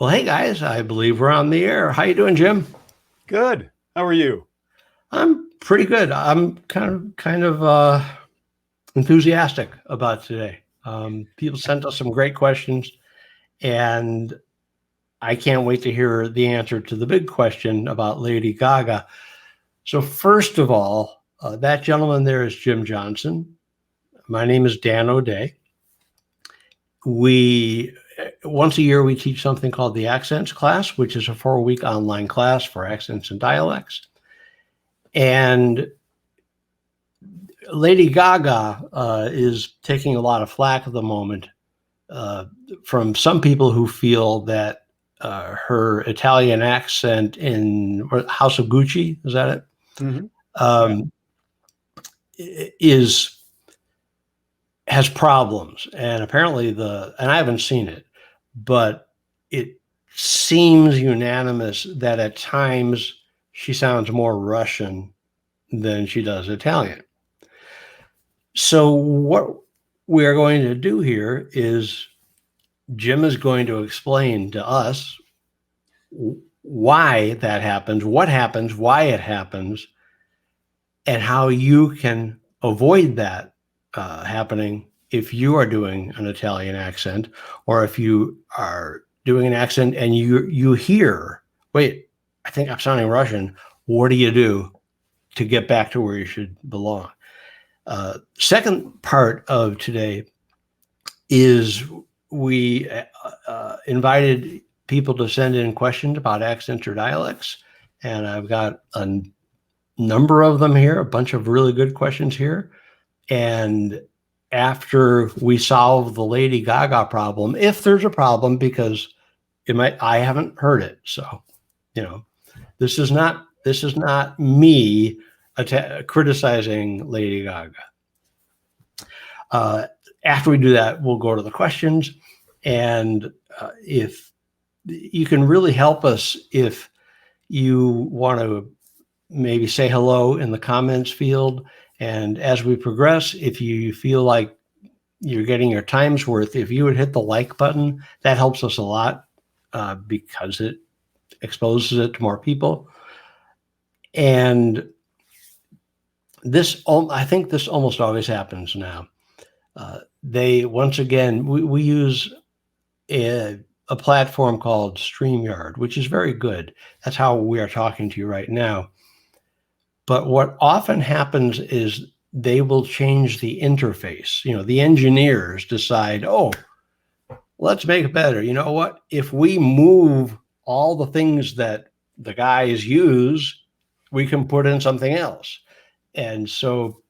Well, hey guys, I believe we're on the air. How you doing, Jim? Good. How are you? I'm pretty good. I'm kind of enthusiastic about today. People sent us some great questions, and I can't wait to hear the answer to the big question about Lady Gaga. So first of all, that gentleman there is Jim Johnson. My name is Dan O'Day. Once a year, we teach something called the Accents class, which is a 4-week online class for accents and dialects. And Lady Gaga is taking a lot of flack at the moment from some people who feel that her Italian accent in House of Gucci, is that it? Mm-hmm. Has problems, and apparently and I haven't seen it, but it seems unanimous that at times she sounds more Russian than she does Italian. So what we are going to do here is Jim is going to explain to us why that happens, what happens, why it happens, and how you can avoid that happening if you are doing an Italian accent, or if you are doing an accent and you hear, wait, I think I'm sounding Russian. What do you do to get back to where you should belong? Second part of today is we invited people to send in questions about accents or dialects, and I've got a number of them here, a bunch of really good questions here. And after we solve the Lady Gaga problem, if there's a problem, because I haven't heard it, so this is not me criticizing Lady Gaga. After we do that, we'll go to the questions, and if you can really help us, if you want to maybe say hello in the comments field. And as we progress, if you feel like you're getting your time's worth, if you would hit the like button, that helps us a lot because it exposes it to more people. And I think this almost always happens now. Once again, we use a platform called StreamYard, which is very good. That's how we are talking to you right now. But what often happens is they will change the interface. The engineers decide, oh, let's make it better. You know what? If we move all the things that the guys use, we can put in something else. And so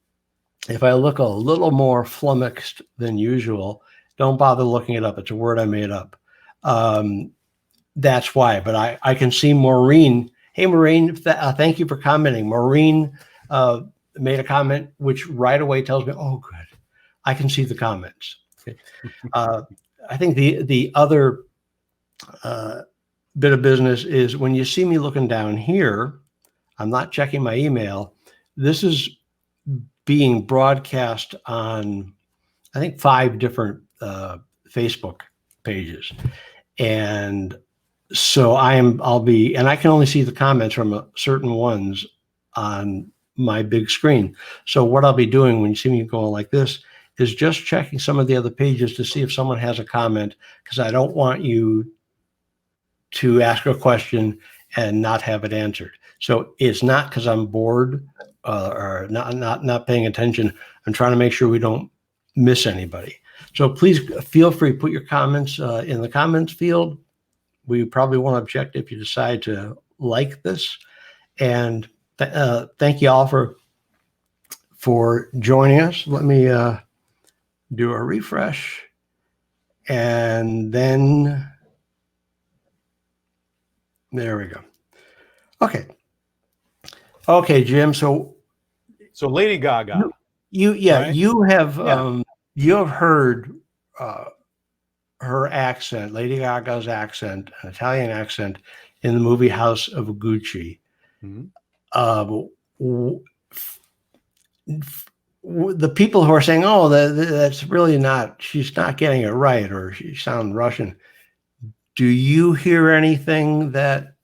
if I look a little more flummoxed than usual, don't bother looking it up. It's a word I made up. That's why. But I can see Maureen. Hey, Maureen, thank you for commenting. Maureen made a comment, which right away tells me, oh, good. I can see the comments. Okay. I think the other bit of business is when you see me looking down here, I'm not checking my email. This is being broadcast on, I think, 5 different Facebook pages. And so I'll be, and I can only see the comments from certain ones on my big screen. So what I'll be doing when you see me going like this is just checking some of the other pages to see if someone has a comment, because I don't want you to ask a question and not have it answered. So it's not because I'm bored or not paying attention. I'm trying to make sure we don't miss anybody. So please feel free to put your comments in the comments field. We probably won't object if you decide to like this. And thank you all for joining us. Let me do a refresh. And then there we go. Okay, Jim. So Lady Gaga. You have heard her accent, Lady Gaga's accent, an Italian accent, in the movie House of Gucci. Mm-hmm. The people who are saying, oh, that's really not, she's not getting it right, or she sounds Russian. Do you hear anything that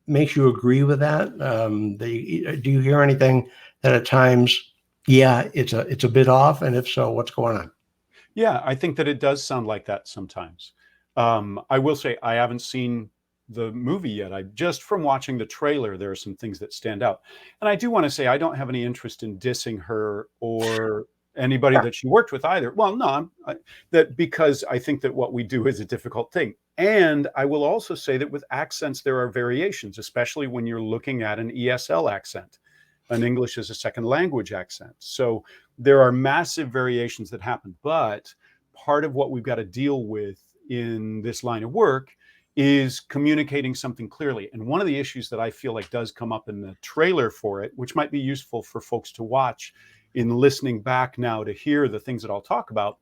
makes you agree with that? Do you hear anything that at times, yeah, it's a bit off? And if so, what's going on? Yeah, I think that it does sound like that sometimes. I will say I haven't seen the movie yet. I just from watching the trailer, there are some things that stand out. And I do want to say I don't have any interest in dissing her or anybody that she worked with either. Well, no, that because I think that what we do is a difficult thing. And I will also say that with accents, there are variations, especially when you're looking at an ESL accent, an English as a second language accent. So there are massive variations that happen. But part of what we've got to deal with in this line of work is communicating something clearly. And one of the issues that I feel like does come up in the trailer for it, which might be useful for folks to watch in listening back now to hear the things that I'll talk about.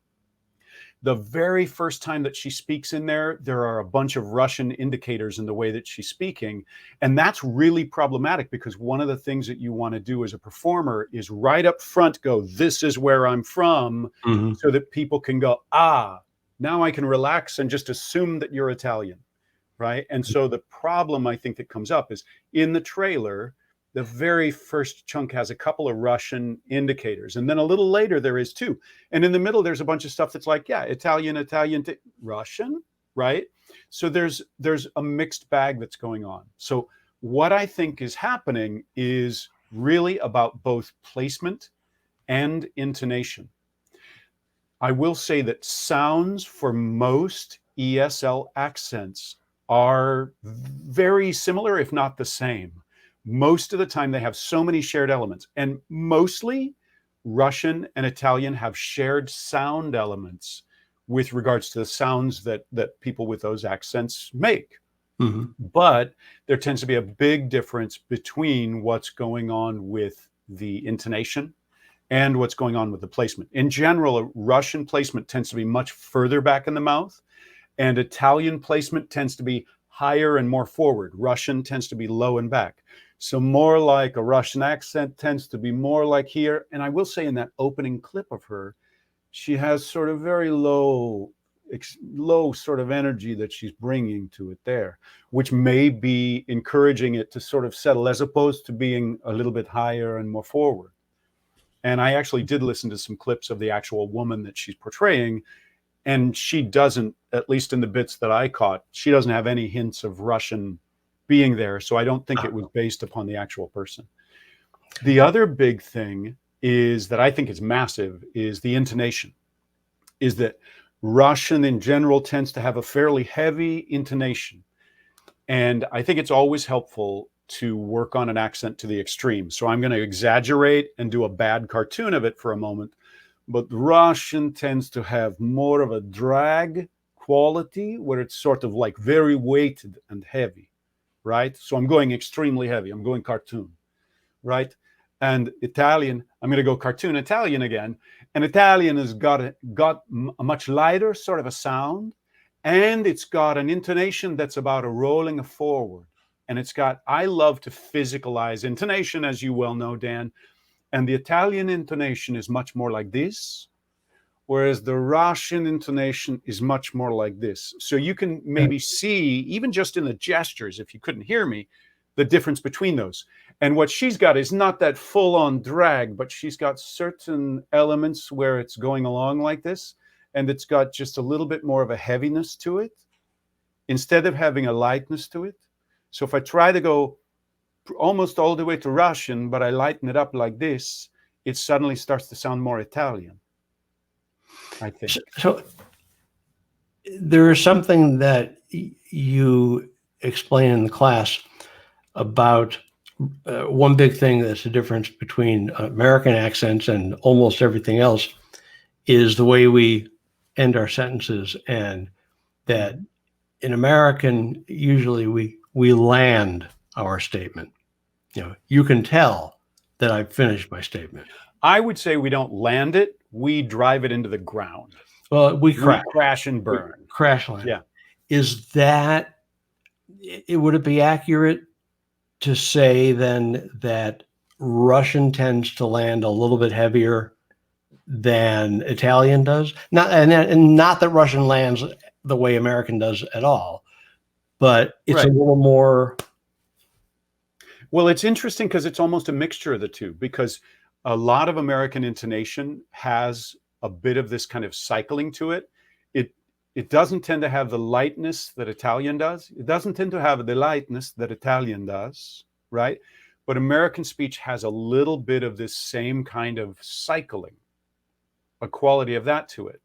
The very first time that she speaks in there are a bunch of Russian indicators in the way that she's speaking. And that's really problematic because one of the things that you want to do as a performer is right up front go, this is where I'm from, so that people can go, ah, now I can relax and just assume that you're Italian, right? And so the problem I think that comes up is in the trailer, the very first chunk has a couple of Russian indicators. And then a little later, there is two. And in the middle, there's a bunch of stuff that's like, yeah, Italian, Russian, right? So there's a mixed bag that's going on. So what I think is happening is really about both placement and intonation. I will say that sounds for most ESL accents are very similar, if not the same. Most of the time, they have so many shared elements. And mostly, Russian and Italian have shared sound elements with regards to the sounds that people with those accents make. But there tends to be a big difference between what's going on with the intonation and what's going on with the placement. In general, a Russian placement tends to be much further back in the mouth, and Italian placement tends to be higher and more forward. Russian tends to be low and back. So more like a Russian accent tends to be more like here. And I will say in that opening clip of her, she has sort of very low sort of energy that she's bringing to it there, which may be encouraging it to sort of settle as opposed to being a little bit higher and more forward. And I actually did listen to some clips of the actual woman that she's portraying. And she doesn't, at least in the bits that I caught, she doesn't have any hints of Russian being there. So I don't think it was based upon the actual person. The other big thing is that I think is massive is the intonation, is that Russian in general tends to have a fairly heavy intonation. And I think it's always helpful to work on an accent to the extreme. So I'm going to exaggerate and do a bad cartoon of it for a moment. But Russian tends to have more of a drag quality where it's sort of like very weighted and heavy. Right? So I'm going extremely heavy. I'm going cartoon, right? And Italian, I'm going to go cartoon Italian again. And Italian has got a much lighter sort of a sound, and it's got an intonation that's about a rolling forward. And it's got, I love to physicalize intonation, as you well know, Dan. And the Italian intonation is much more like this, whereas the Russian intonation is much more like this. So you can maybe see, even just in the gestures, if you couldn't hear me, the difference between those. And what she's got is not that full-on drag, but she's got certain elements where it's going along like this, and it's got just a little bit more of a heaviness to it, instead of having a lightness to it. So if I try to go almost all the way to Russian, but I lighten it up like this, it suddenly starts to sound more Italian, I think. So there is something that you explain in the class about one big thing that's the difference between American accents and almost everything else is the way we end our sentences, and that in American, usually we land our statement. You know, you can tell that I've finished my statement. I would say we don't land it, we drive it into the ground. Well, we crash and burn. Crash land. Yeah. Is that, would it be accurate to say then that Russian tends to land a little bit heavier than Italian does? Not that Russian lands the way American does at all, but it's a Right. little more. Well, it's interesting because it's almost a mixture of the two, because a lot of American intonation has a bit of this kind of cycling to it. It it doesn't tend to have the lightness that Italian does. It doesn't tend to have the lightness that Italian does, right? But American speech has a little bit of this same kind of cycling, a quality of that to it.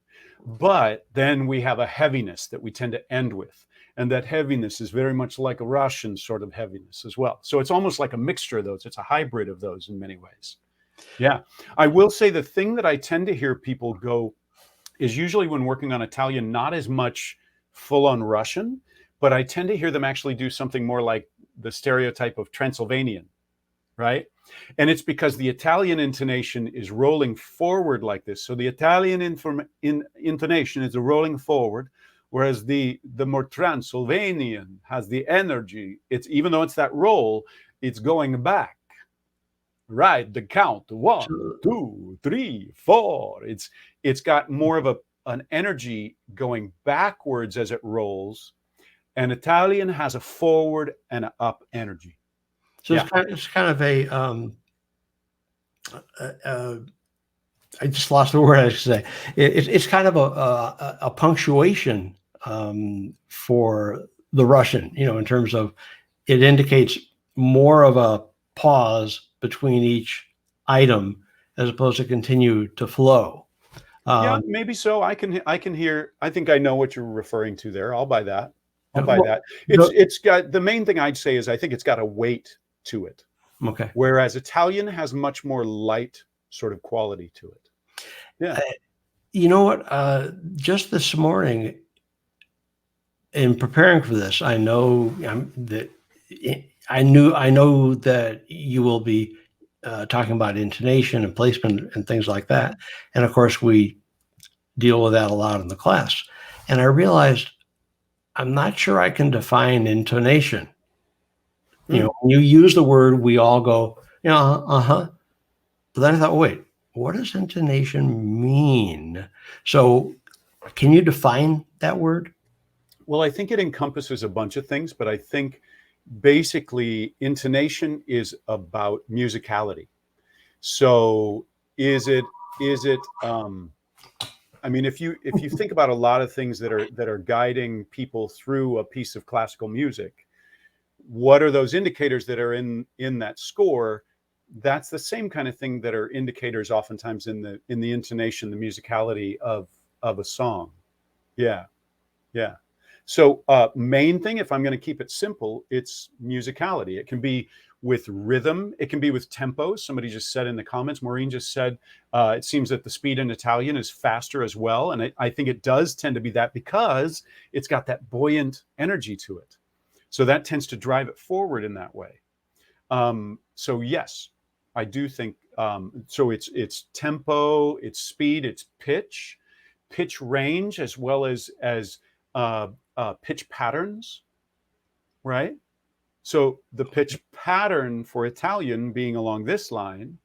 But then we have a heaviness that we tend to end with. And that heaviness is very much like a Russian sort of heaviness as well. So it's almost like a mixture of those. It's a hybrid of those in many ways. Yeah. I will say the thing that I tend to hear people go is usually when working on Italian, not as much full on Russian, but I tend to hear them actually do something more like the stereotype of Transylvanian, right? And it's because the Italian intonation is rolling forward like this. So the Italian intonation is rolling forward, whereas the more Transylvanian has the energy. It's, even though it's that roll, it's going back. Right, the count, 1, 2, 3, 4. It's got more of an energy going backwards as it rolls, and Italian has a forward and an up energy. So Yeah. it's kind of I just lost the word I should say. It's kind of a punctuation for the Russian, in terms of it indicates more of a pause between each item as opposed to continue to flow. Yeah, maybe so. I can hear. I think I know what you're referring to there. I'll buy that. I'll buy Well, that. It's got, the main thing I'd say is I think it's got a weight to it, okay. whereas Italian has much more light sort of quality to it. Yeah. You know what? Just this morning, in preparing for this, I know that I know that you will be talking about intonation and placement and things like that, and of course we deal with that a lot in the class. And I realized I'm not sure I can define intonation. When you use the word, we all go, uh-huh. But then I thought, wait, what does intonation mean? So can you define that word? Well, I think it encompasses a bunch of things, but I think basically intonation is about musicality. So is it I mean, if you think about a lot of things that are guiding people through a piece of classical music, what are those indicators that are in that score? That's the same kind of thing that are indicators oftentimes in the intonation, the musicality of a song. Yeah. Yeah. So main thing, if I'm going to keep it simple, it's musicality. It can be with rhythm. It can be with tempo. Somebody just said in the comments, Maureen just said, it seems that the speed in Italian is faster as well. And I think it does tend to be that because it's got that buoyant energy to it. So that tends to drive it forward in that way. So yes, I do think, so it's tempo, it's speed, it's pitch range, as well as pitch patterns, right? So the pitch pattern for Italian being along this line,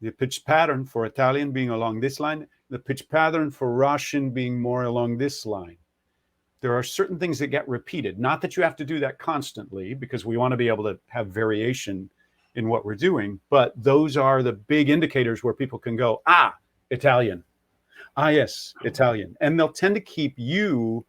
the pitch pattern for Italian being along this line, the pitch pattern for Russian being more along this line. There are certain things that get repeated. Not that you have to do that constantly, because we want to be able to have variation in what we're doing, but those are the big indicators where people can go, Italian. Yes, Italian. And they'll tend to keep you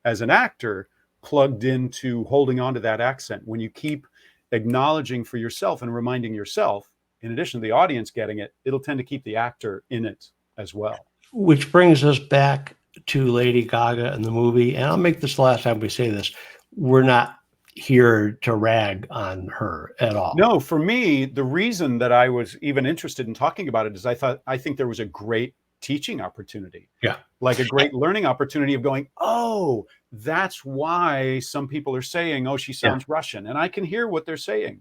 as an actor plugged into holding on to that accent. When you keep acknowledging for yourself and reminding yourself, in addition to the audience getting it, it'll tend to keep the actor in it as well. Which brings us back to Lady Gaga and the movie. And I'll make this the last time we say this. We're not here to rag on her at all. No, for me, the reason that I was even interested in talking about it is I think there was a great teaching opportunity. Yeah. Like a great learning opportunity of going, oh, that's why some people are saying, oh, she sounds Russian. And I can hear what they're saying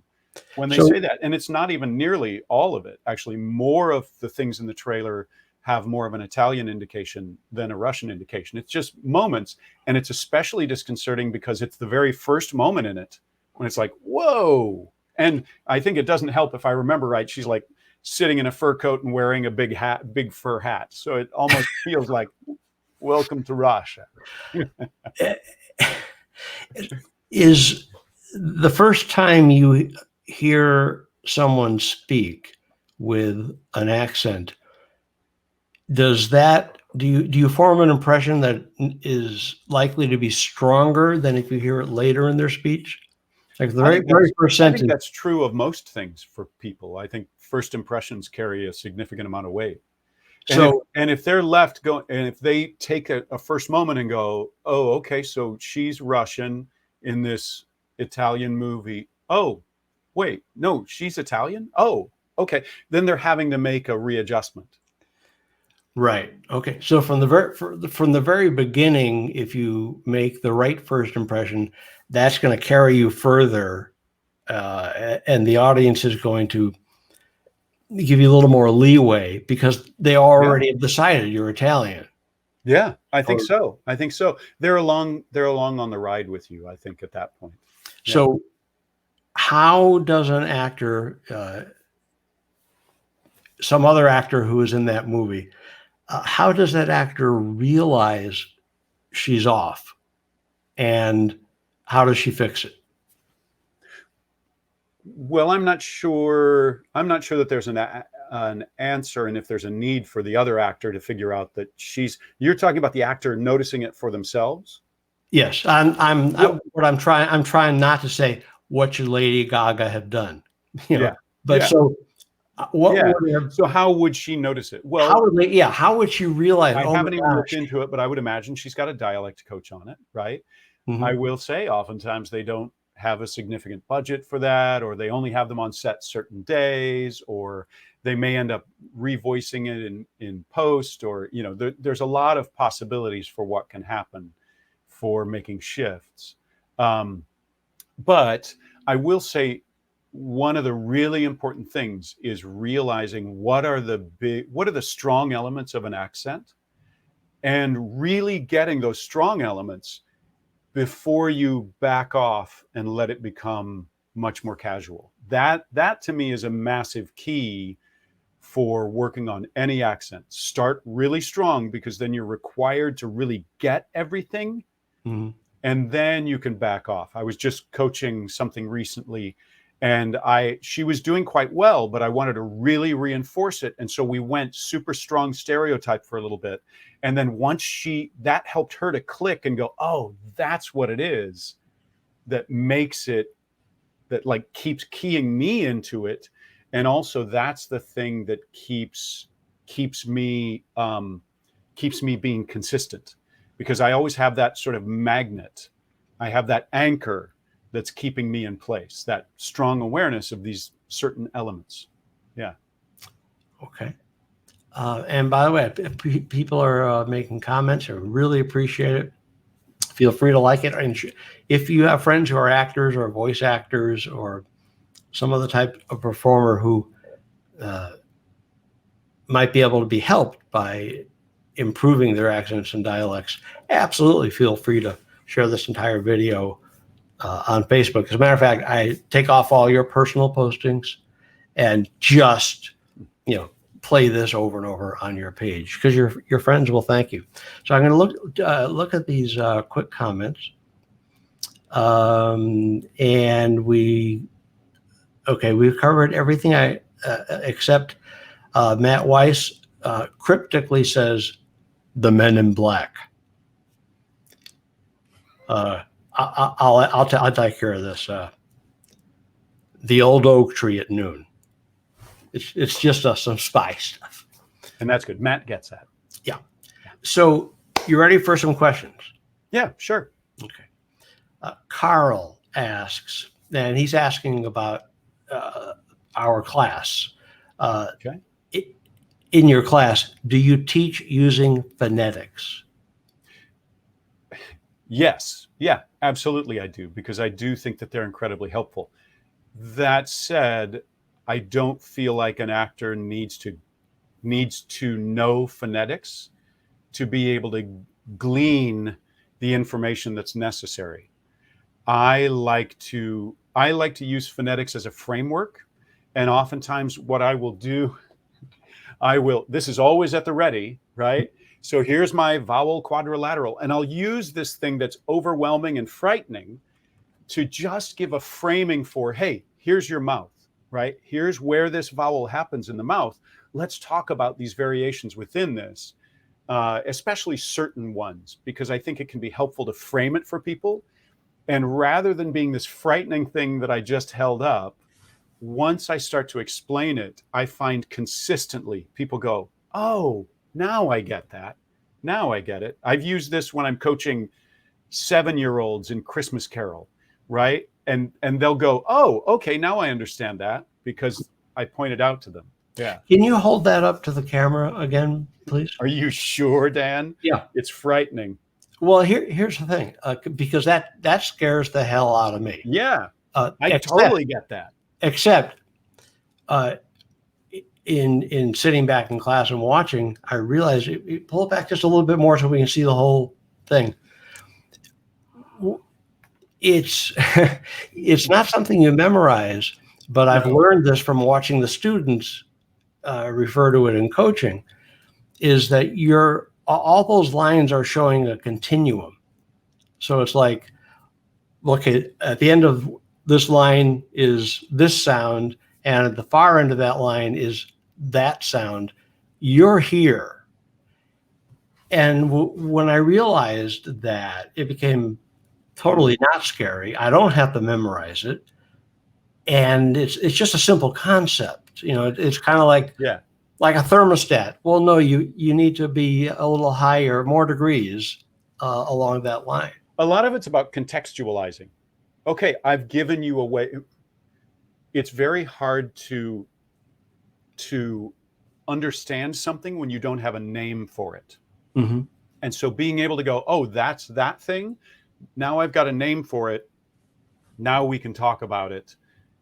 when they say that. And it's not even nearly all of it. Actually, more of the things in the trailer have more of an Italian indication than a Russian indication. It's just moments. And it's especially disconcerting because it's the very first moment in it when it's like, whoa. And I think it doesn't help if I remember right. She's like sitting in a fur coat and wearing a big fur hat. So it almost feels like, welcome to Russia. Is the first time you hear someone speak with an accent, does that do you form an impression that is likely to be stronger than if you hear it later in their speech? Like the I very think very that's first I think sentence. that's true of most things for people. I think first impressions carry a significant amount of weight. So And if they're left going, and if they take a first moment and go, oh, okay, so she's Russian in this Italian movie. Oh, wait, no, she's Italian. Oh, okay. Then they're having to make a readjustment. right. Okay. So from the very beginning, if you make the right first impression, that's going to carry you further, and the audience is going to give you a little more leeway because they Yeah. already have decided you're Italian. Yeah, I think Or, so. I think so. They're along on the ride with you, I think, at that point. Yeah. so, how does an actor, some other actor who is in that movie, how does that actor realize she's off, and how does she fix it? Well, I'm not sure that there's an answer, and if there's a need for the other actor to figure out that you're talking about the actor noticing it for themselves. Yes, Well, I'm trying not to say what should Lady Gaga have done, you know, yeah, but yeah, so what yeah. would have, So how would she notice it? how Well, would yeah, how would she realize? I Oh my haven't even looked gosh. into it, but I would imagine she's got a dialect coach on it, right? I Mhm. will say oftentimes they don't have a significant budget for that, or they only have them on set certain days, or they may end up revoicing it in post, or there's a lot of possibilities for what can happen for making shifts. Um, but I will say one of the really important things is realizing what are the strong elements of an accent, and really getting those strong elements before you back off and let it become much more casual. That to me is a massive key for working on any accent. Start really strong, because then you're required to really get everything, Mhm. and then you can back off. I was just coaching something recently, and she was doing quite well, but I wanted to really reinforce it, and so we went super strong stereotype for a little bit, and then that helped her to click and go, oh, that's what it is that makes it, that like keeps keying me into it, and also that's the thing that keeps me being consistent, because I always have that sort of magnet. I have that anchor that's keeping me in place, that strong awareness of these certain elements. Yeah. Okay. And by the way, if people are making comments, I really appreciate it. Feel free to like it. And if you have friends who are actors or voice actors or some other type of performer who uh, might be able to be helped by improving their accents and dialects, absolutely feel free to share this entire video on Facebook. As a matter of fact, I take off all your personal postings and just, you know, play this over and over on your page because your friends will thank you. So I'm going to look at these quick comments, and we've covered everything except Matt Weiss cryptically says the Men in Black. I'll take care of this. The old oak tree at noon. It's just some spy stuff. And that's good. Matt gets that. Yeah. So you ready for some questions? Yeah, sure. Okay. Carl asks, and he's asking about our class. Okay. In your class, do you teach using phonetics? Yes. Yeah, absolutely I do, because I do think that they're incredibly helpful. That said, I don't feel like an actor needs to know phonetics to be able to glean the information that's necessary. I like to use phonetics as a framework, and oftentimes what I will do, this is always at the ready, right? So here's my vowel quadrilateral, and I'll use this thing that's overwhelming and frightening to just give a framing for, hey, here's your mouth, right? Here's where this vowel happens in the mouth. Let's talk about these variations within this, especially certain ones, because I think it can be helpful to frame it for people. And rather than being this frightening thing that I just held up, once I start to explain it, I find consistently people go, oh, now I get that. Now I get it. I've used this when I'm coaching 7-year-olds in Christmas Carol, right? And they'll go, oh, okay, now I understand that because I pointed out to them. Yeah. Can you hold that up to the camera again, please? Are you sure, Dan? Yeah. It's frightening. Well, here's the thing, because that scares the hell out of me. Yeah, I totally get that. Except in sitting back in class and watching, I realized pull it back just a little bit more so we can see the whole thing. It's it's not something you memorize, but I've learned this from watching the students refer to it in coaching, is that all those lines are showing a continuum. So it's like, okay, at the end of this line is this sound, and at the far end of that line is that sound. You're here. And when I realized that, it became totally not scary. I don't have to memorize it. And it's just a simple concept. You know, it's kind of like a thermostat. Well, no, you need to be a little higher, more degrees along that line. A lot of it's about contextualizing. Okay, I've given you a way. It's very hard to understand something when you don't have a name for it. Mm-hmm. And so being able to go, oh, that's that thing. Now I've got a name for it. Now we can talk about it.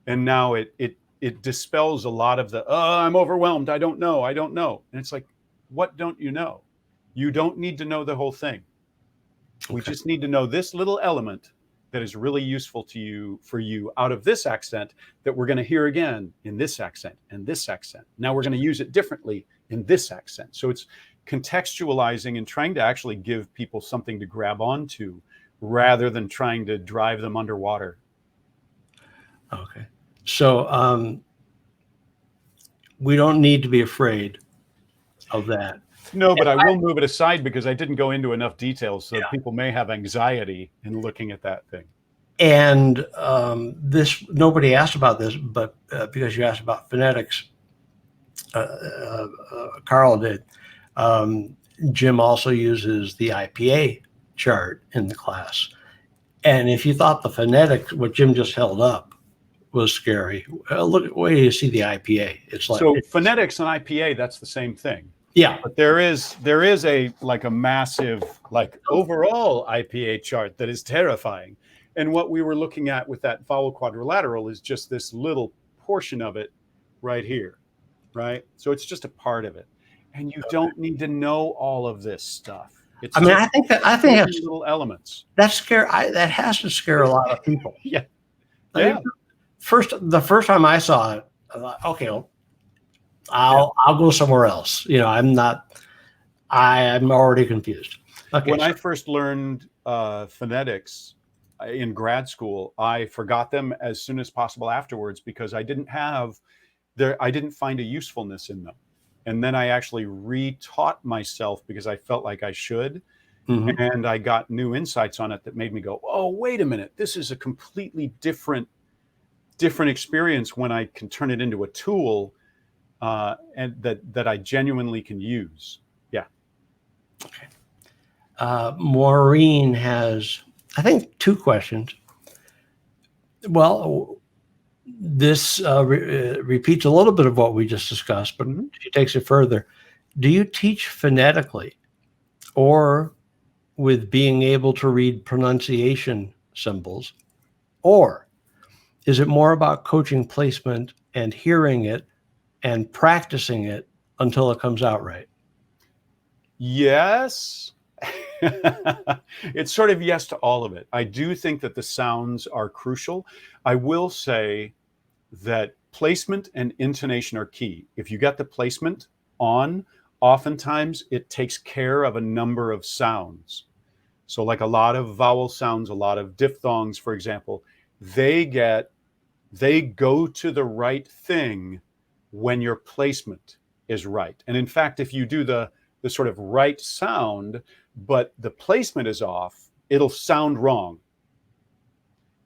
And now it dispels a lot of the, oh, I'm overwhelmed. I don't know. And it's like, what don't you know? You don't need to know the whole thing. We just need to know this little element that is really useful to you, for you, out of this accent that we're going to hear again in this accent and this accent. Now we're going to use it differently in this accent. So it's contextualizing and trying to actually give people something to grab onto rather than trying to drive them underwater. Okay. So we don't need to be afraid of that. No, but I will move it aside because I didn't go into enough details, so people may have anxiety in looking at that thing. And this, nobody asked about this, but because you asked about phonetics, Carl did. Jim also uses the IPA chart in the class. And if you thought the phonetics, what Jim just held up, was scary, look at where you see the IPA. It's like, so phonetics and IPA, that's the same thing. Yeah, but there is a massive overall IPA chart that is terrifying. And what we were looking at with that vowel quadrilateral is just this little portion of it right here, right? So it's just a part of it, and you don't need to know all of this stuff. It's I think that's little elements. That has to scare a lot of people. Yeah. The first time I saw it, I thought, okay, well, I'll go somewhere else. You know, I'm already confused. Okay. When I first learned phonetics in grad school, I forgot them as soon as possible afterwards because I didn't find a usefulness in them. And then I actually retaught myself because I felt like I should. Mm-hmm. And I got new insights on it that made me go, oh, wait a minute. This is a completely different experience when I can turn it into a tool and that I genuinely can use. Yeah. Okay. Maureen has, I think, 2 questions. Well, this repeats a little bit of what we just discussed, but she takes it further. Do you teach phonetically or with being able to read pronunciation symbols, or is it more about coaching placement and hearing it and practicing it until it comes out right? Yes. It's sort of yes to all of it. I do think that the sounds are crucial. I will say that placement and intonation are key. If you get the placement on, oftentimes it takes care of a number of sounds. So like a lot of vowel sounds, a lot of diphthongs, for example, they go to the right thing when your placement is right. And in fact, if you do the sort of right sound, but the placement is off, it'll sound wrong.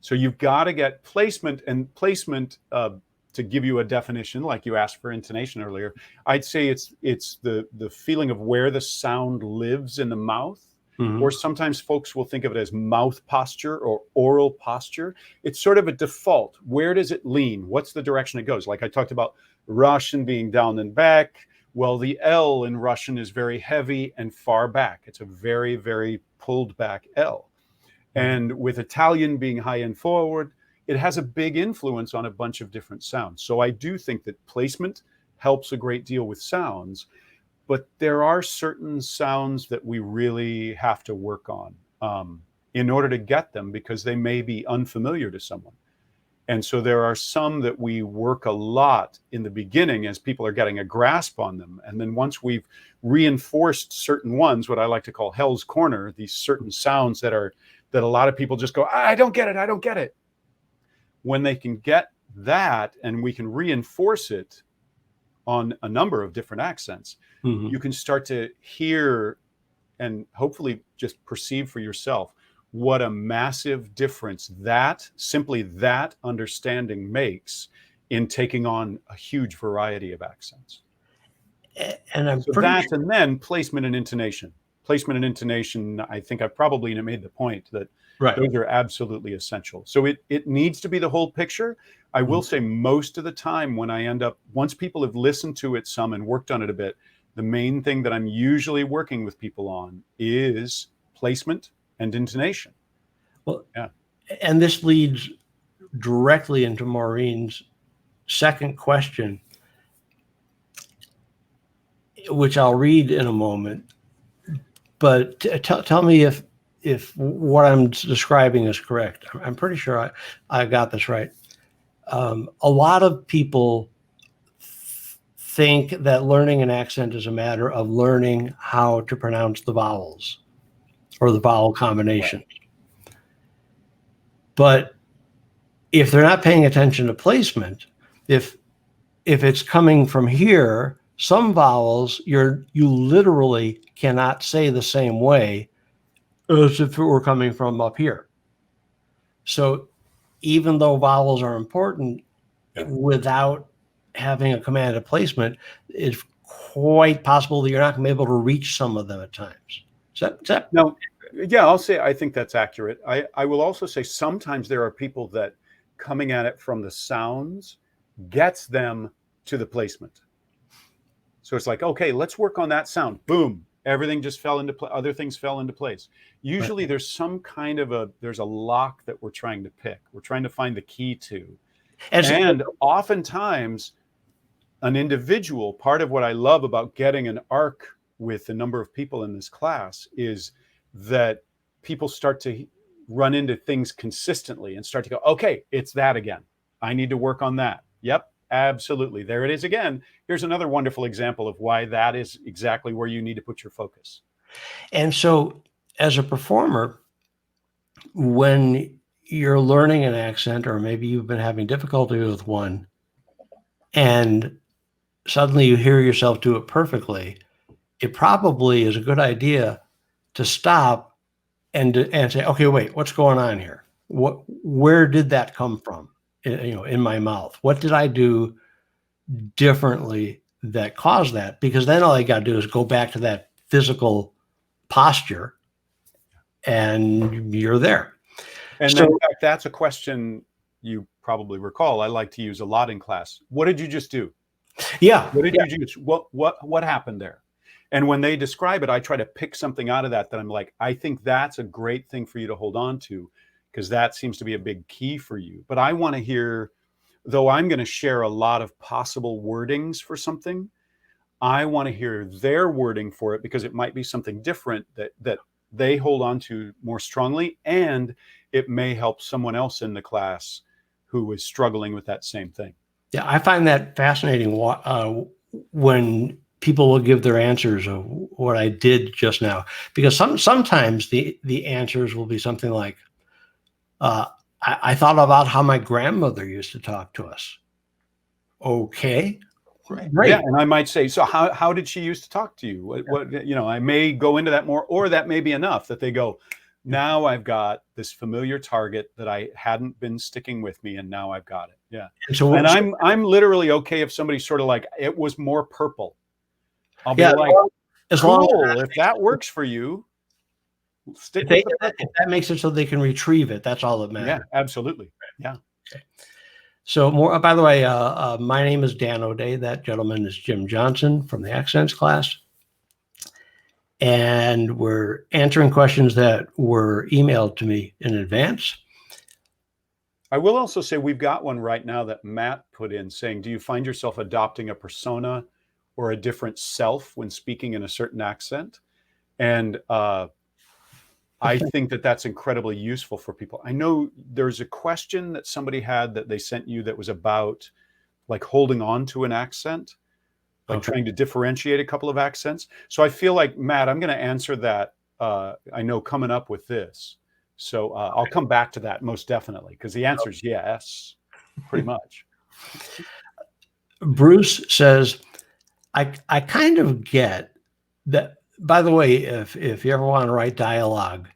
So you've got to get placement, and placement, to give you a definition, like you asked for intonation earlier, I'd say it's the feeling of where the sound lives in the mouth. Mhm. Or sometimes folks will think of it as mouth posture or oral posture. It's sort of a default. Where does it lean? What's the direction it goes? Like I talked about Russian being down and back. Well, the L in Russian is very heavy and far back. It's a very, very pulled back L. And with Italian being high and forward, it has a big influence on a bunch of different sounds. So I do think that placement helps a great deal with sounds, but there are certain sounds that we really have to work on in order to get them, because they may be unfamiliar to someone. And so there are some that we work a lot in the beginning as people are getting a grasp on them. And then once we've reinforced certain ones, what I like to call Hell's Corner, these certain sounds that a lot of people just go, I don't get it, I don't get it. When they can get that and we can reinforce it on a number of different accents, you can start to hear and hopefully just perceive for yourself what a massive difference simply that understanding makes in taking on a huge variety of accents. And I'm so pretty that, and then placement and intonation. Placement and intonation, I think I've probably made the point that those are absolutely essential. So it needs to be the whole picture. I will say most of the time when I end up, once people have listened to it some and worked on it a bit, the main thing that I'm usually working with people on is placement and intonation. Well, yeah. And this leads directly into Maureen's second question, which I'll read in a moment. But tell me if what I'm describing is correct. I'm pretty sure I got this right. A lot of people think that learning an accent is a matter of learning how to pronounce the vowels or the vowel combinations. Right. But if they're not paying attention to placement, if it's coming from here, some vowels you literally cannot say the same way as if it were coming from up here. So even though vowels are important, without having a commanded placement, it's quite possible that you're not going to be able to reach some of them at times. Is that no? Yeah, I'll say I think that's accurate. I will also say sometimes there are people that coming at it from the sounds gets them to the placement. So it's like, okay, let's work on that sound. Boom. Everything just fell into place. Other things fell into place. Usually there's some kind of there's a lock that we're trying to pick. We're trying to find the key to. And oftentimes an individual, part of what I love about getting an arc with a number of people in this class is that people start to run into things consistently and start to go, okay, it's that again. I need to work on that. Yep, absolutely. There it is again. Here's another wonderful example of why that is exactly where you need to put your focus. And so as a performer, when you're learning an accent, or maybe you've been having difficulty with one, and suddenly you hear yourself do it perfectly, it probably is a good idea to stop and say, okay, wait, what's going on here? Where did that come from? In my mouth? What did I do differently that caused that? Because then all I got to do is go back to that physical posture and you're there. And so, in fact, that's a question you probably recall I like to use a lot in class. What did you just do? Yeah. What did you just, what happened there? And when they describe it, I try to pick something out of that I'm like, I think that's a great thing for you to hold on to, because that seems to be a big key for you. But I want to hear, though I'm going to share a lot of possible wordings for something, I want to hear their wording for it, because it might be something different that they hold on to more strongly, and it may help someone else in the class who is struggling with that same thing. Yeah, I find that fascinating when people will give their answers of what I did just now, because sometimes the answers will be something like, I thought about how my grandmother used to talk to us. Okay, great. Yeah, and I might say, so how did she used to talk to you? What you know, I may go into that more, or that may be enough that they go, now I've got this familiar target that I hadn't been sticking with me, and now I've got it. Yeah. And so, And I'm literally okay if somebody's sort of like, it was more purple. I'll be yeah, like, as long cool, if that works for you, stick with the if purple. that makes it so they can retrieve it, that's all that Yeah, matters. absolutely. Yeah. Okay. So more, by the way, my name is Dan O'Day. That gentleman is Jim Johnson from the Accents class. And we're answering questions that were emailed to me in advance. I will also say we've got one right now that Matt put in saying, do you find yourself adopting a persona or a different self when speaking in a certain accent? And I think that that's incredibly useful for people. I know there's a question that somebody had that they sent you that was about like holding on to an accent, like Okay. trying to differentiate a couple of accents. So I feel like, Matt, I'm going to answer that. I know coming up with this. So I'll come back to that most definitely, because the answer is yes, pretty much. Bruce says, I kind of get that. By the way, if you ever want to write dialogue,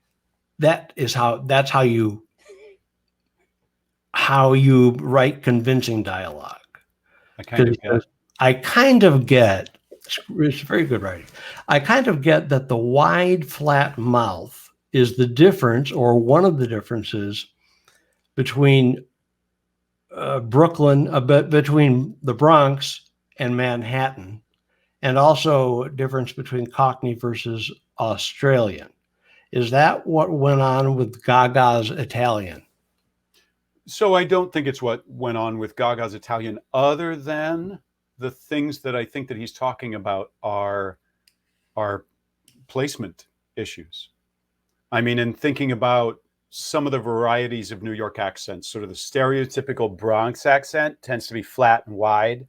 that's how you write convincing dialogue. I kind of get. I kind of get, it's very good writing. I kind of get that the wide, flat mouth is the difference, or one of the differences between between the Bronx and Manhattan, and also difference between Cockney versus Australian. Is that what went on with Gaga's Italian? So I don't think it's what went on with Gaga's Italian, other than the things that I think that he's talking about are placement issues. I mean, in thinking about some of the varieties of New York accents, sort of the stereotypical Bronx accent tends to be flat and wide,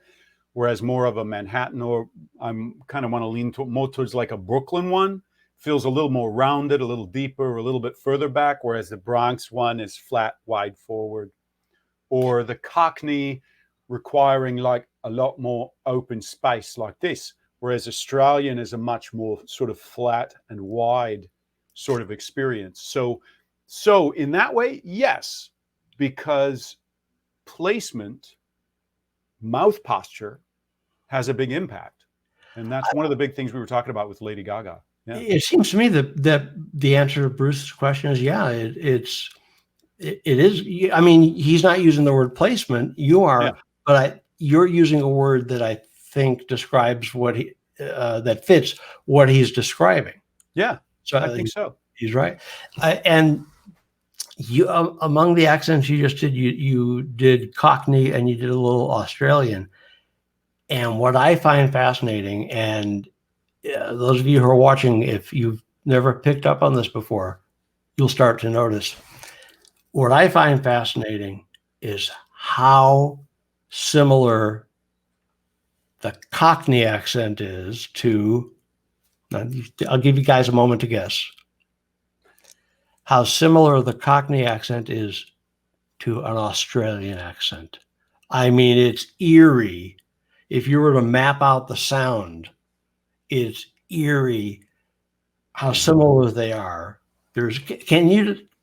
whereas more of a Manhattan, or I'm kind of want to lean more towards like a Brooklyn one, feels a little more rounded, a little deeper, a little bit further back, whereas the Bronx one is flat, wide forward. Or the Cockney requiring like a lot more open space like this, whereas Australian is a much more sort of flat and wide sort of experience. So in that way, yes, because placement, mouth posture has a big impact. And that's one of the big things we were talking about with Lady Gaga. Yeah. It seems to me that the answer to Bruce's question is, yeah, it is. I mean, he's not using the word placement. You are, yeah. But you're using a word that I think describes what that fits what he's describing. Yeah, so I think so. He's right. And you, among the accents you just did, you did Cockney and you did a little Australian. And what I find fascinating, and those of you who are watching, if you've never picked up on this before, you'll start to notice. What I find fascinating is how similar the Cockney accent is to, I'll give you guys a moment to guess, how similar the Cockney accent is to an Australian accent. I mean, it's eerie. If you were to map out the sound, it's eerie how similar they are. Is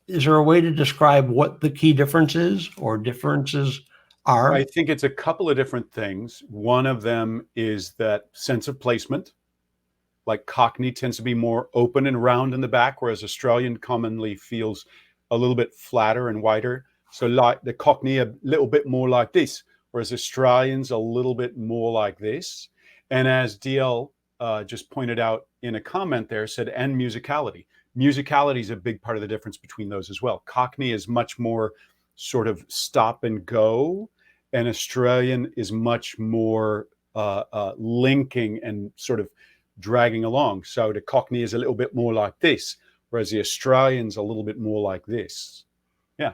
there a way to describe what the key difference is or differences are? I think it's a couple of different things. One of them is that sense of placement. Like Cockney tends to be more open and round in the back, whereas Australian commonly feels a little bit flatter and wider. So like the Cockney a little bit more like this, whereas Australians a little bit more like this. And as DL just pointed out in a comment there, said, and musicality. Musicality is a big part of the difference between those as well. Cockney is much more sort of stop and go, and Australian is much more linking and sort of dragging along. So the Cockney is a little bit more like this, whereas the Australian's a little bit more like this. Yeah.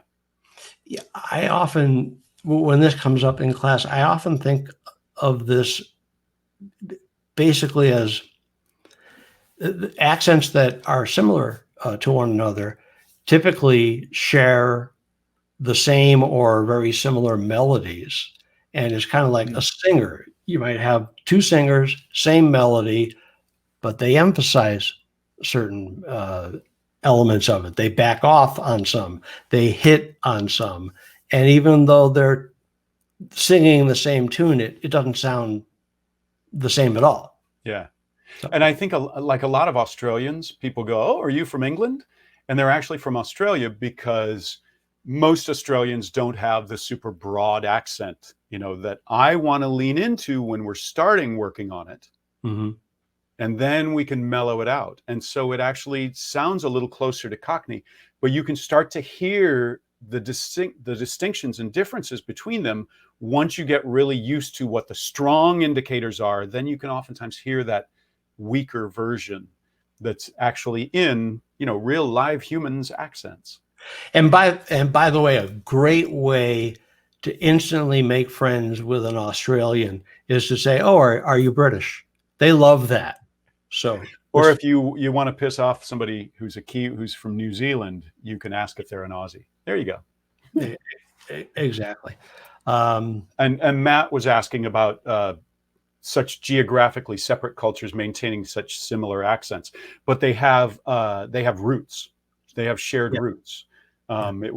Yeah. I often, when this comes up in class, I often think of this basically as accents that are similar to one another typically share the same or very similar melodies, and it's kind of like a singer. You might have two singers, same melody, but they emphasize certain elements of it. They back off on some, they hit on some, and even though they're singing the same tune, it doesn't sound the same at all. Yeah. And I think like a lot of Australians, people go, "Oh, are you from England?" And they're actually from Australia because most Australians don't have the super broad accent, that I want to lean into when we're starting working on it. Mm-hmm. And then we can mellow it out. And so it actually sounds a little closer to Cockney, but you can start to hear the distinctions and differences between them. Once you get really used to what the strong indicators are, then you can oftentimes hear that weaker version that's actually in, real live humans' accents. And by the way, a great way to instantly make friends with an Australian is to say, "Oh, are you British?" They love that. So, or if you want to piss off somebody who's from New Zealand, you can ask if they're an Aussie. There you go. Exactly. And Matt was asking about such geographically separate cultures maintaining such similar accents, but they have roots. They have shared roots. It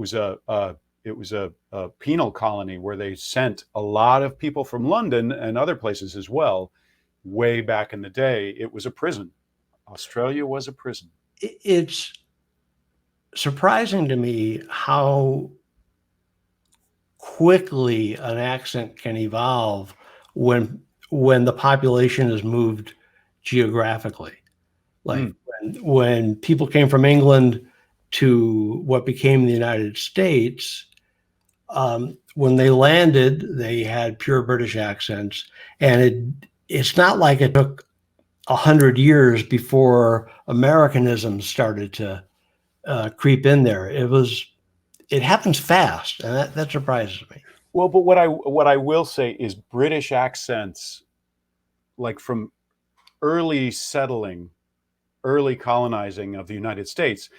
was a penal colony where they sent a lot of people from London and other places as well. Way back in the day, it was a prison. Australia was a prison. It's surprising to me how quickly an accent can evolve when the population is moved geographically. Like when people came from England to what became the United States, when they landed, they had pure British accents, and it's not like it took 100 years before Americanism started to creep in there. It happens fast, and that surprises me. Well, but what I will say is British accents, like from early settling, early colonizing of the United States,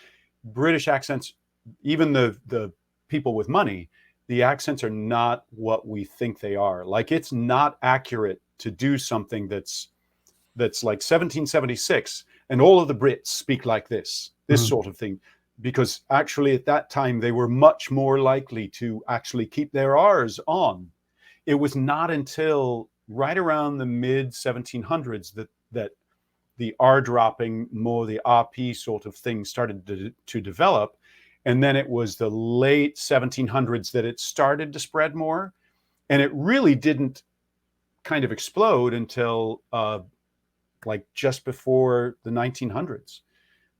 British accents, even the people with money, the accents are not what we think they are. Like, it's not accurate to do something that's like 1776 and all of the Brits speak like this sort of thing, because actually at that time they were much more likely to actually keep their R's on. It was not until right around the mid 1700s that the R dropping, more the RP sort of thing started to develop. And then it was the late 1700s that it started to spread more. And it really didn't kind of explode until like just before the 1900s.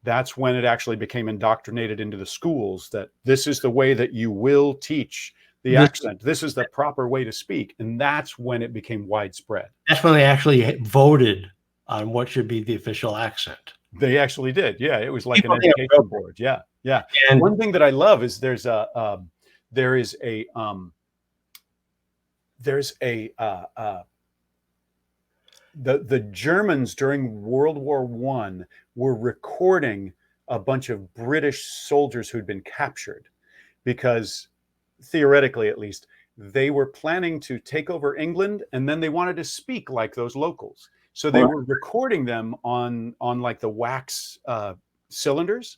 That's when it actually became indoctrinated into the schools that this is the way that you will teach the accent. This is the proper way to speak. And that's when it became widespread. That's when they actually voted on what should be the official accent. They actually did. Yeah. It was like an education board. Yeah. Yeah. And one thing that I love is there is a the Germans during World War I were recording a bunch of British soldiers who'd been captured because, theoretically at least, they were planning to take over England, and then they wanted to speak like those locals. So they were recording them on like the wax cylinders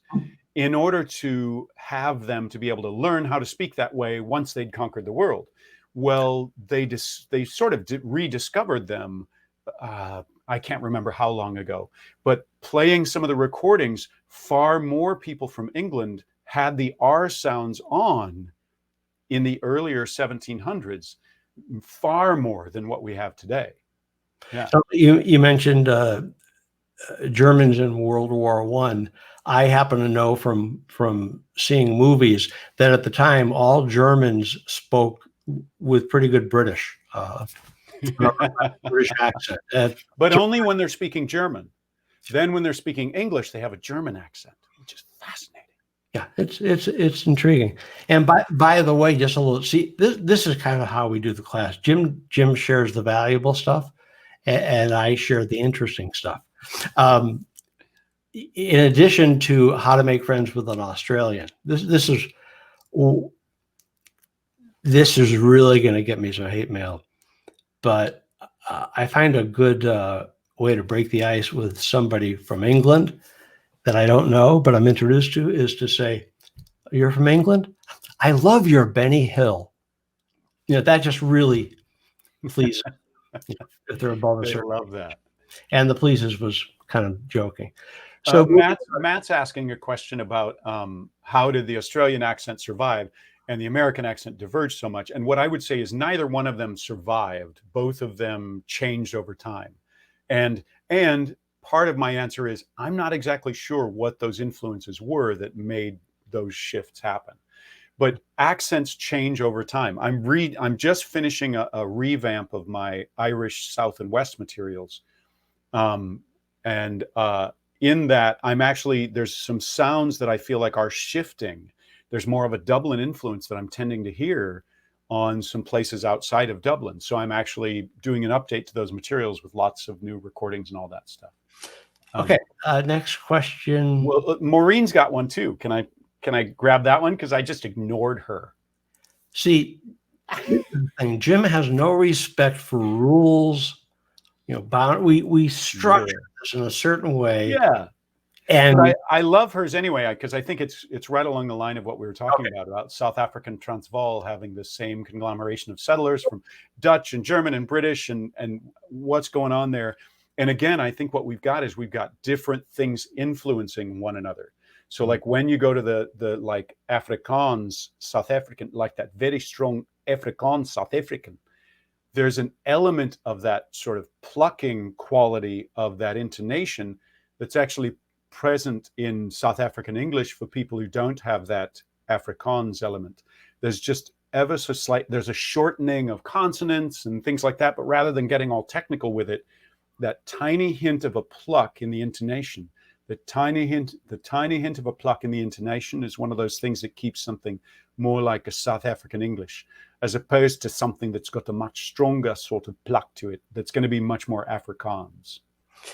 in order to have them to be able to learn how to speak that way once they'd conquered the world. Well, they sort of rediscovered them. I can't remember how long ago, but playing some of the recordings, far more people from England had the R sounds on in the earlier 1700s, far more than what we have today. Yeah. So you mentioned Germans in World War I. I happen to know from seeing movies that at the time all Germans spoke with pretty good British. British accent. But only when they're speaking German. Then when they're speaking English, they have a German accent, which is fascinating. Yeah, it's intriguing. And by the way, just a little, see, this is kind of how we do the class. Jim shares the valuable stuff, and I share the interesting stuff. In addition to how to make friends with an Australian, this is this is really going to get me some hate mail, but I find a good way to break the ice with somebody from England that I don't know, but I'm introduced to, is to say, "You're from England? I love your Benny Hill." That just really pleases if they're above a They certain. love that. And the pleases was kind of joking. So Matt's asking a question about how did the Australian accent survive and the American accent diverged so much? And what I would say is neither one of them survived. Both of them changed over time. And part of my answer is I'm not exactly sure what those influences were that made those shifts happen. But accents change over time. I'm just finishing a revamp of my Irish South and West materials. And in that, there's some sounds that I feel like are shifting. There's more of a Dublin influence that I'm tending to hear on some places outside of Dublin. So I'm actually doing an update to those materials with lots of new recordings and all that stuff. Okay, next question. Well, Maureen's got one too. Can I grab that one? Because I just ignored her. See, and Jim has no respect for rules. We structure this in a certain way. Yeah. And but I love hers anyway, because I think it's right along the line of what we were talking about South African Transvaal having the same conglomeration of settlers from Dutch and German and British and what's going on there. And again, I think what we've got different things influencing one another. So like when you go to the like Afrikaans, South African, like that very strong Afrikaans South African, there's an element of that sort of plucking quality of that intonation that's actually present in South African English for people who don't have that Afrikaans element. There's just ever so slight, there's a shortening of consonants and things like that, but rather than getting all technical with it, that tiny hint of a pluck in the intonation, the tiny hint of a pluck in the intonation is one of those things that keeps something more like a South African English, as opposed to something that's got a much stronger sort of pluck to it, that's going to be much more Afrikaans.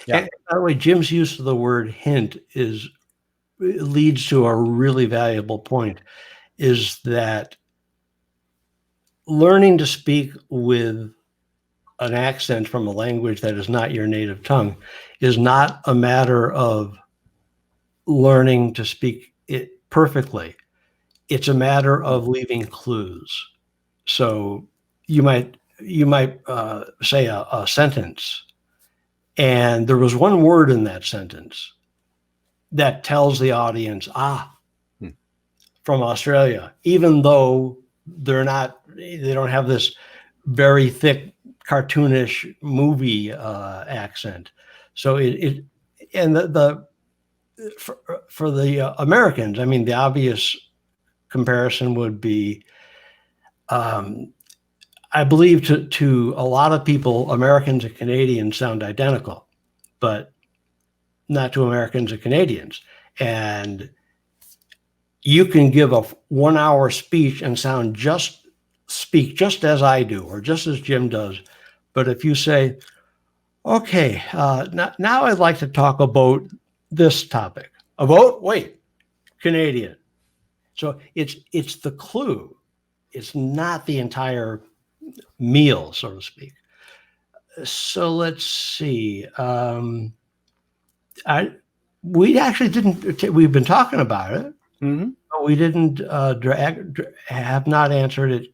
Yeah. By the way, Jim's use of the word hint leads to a really valuable point, is that learning to speak with an accent from a language that is not your native tongue is not a matter of learning to speak it perfectly. It's a matter of leaving clues. So you might say a sentence, and there was one word in that sentence that tells the audience, from Australia, even though they don't have this very thick cartoonish movie accent. So for the Americans, I mean, the obvious comparison would be, I believe to a lot of people, Americans and Canadians sound identical, but not to Americans and Canadians. And you can give a 1 hour speech and speak just as I do, or just as Jim does. But if you say, okay, now I'd like to talk about this topic. Wait, Canadian. So it's the clue. It's not the entire meal, so to speak. So let's see. We actually didn't. We've been talking about it. Mm-hmm. But we didn't have not answered it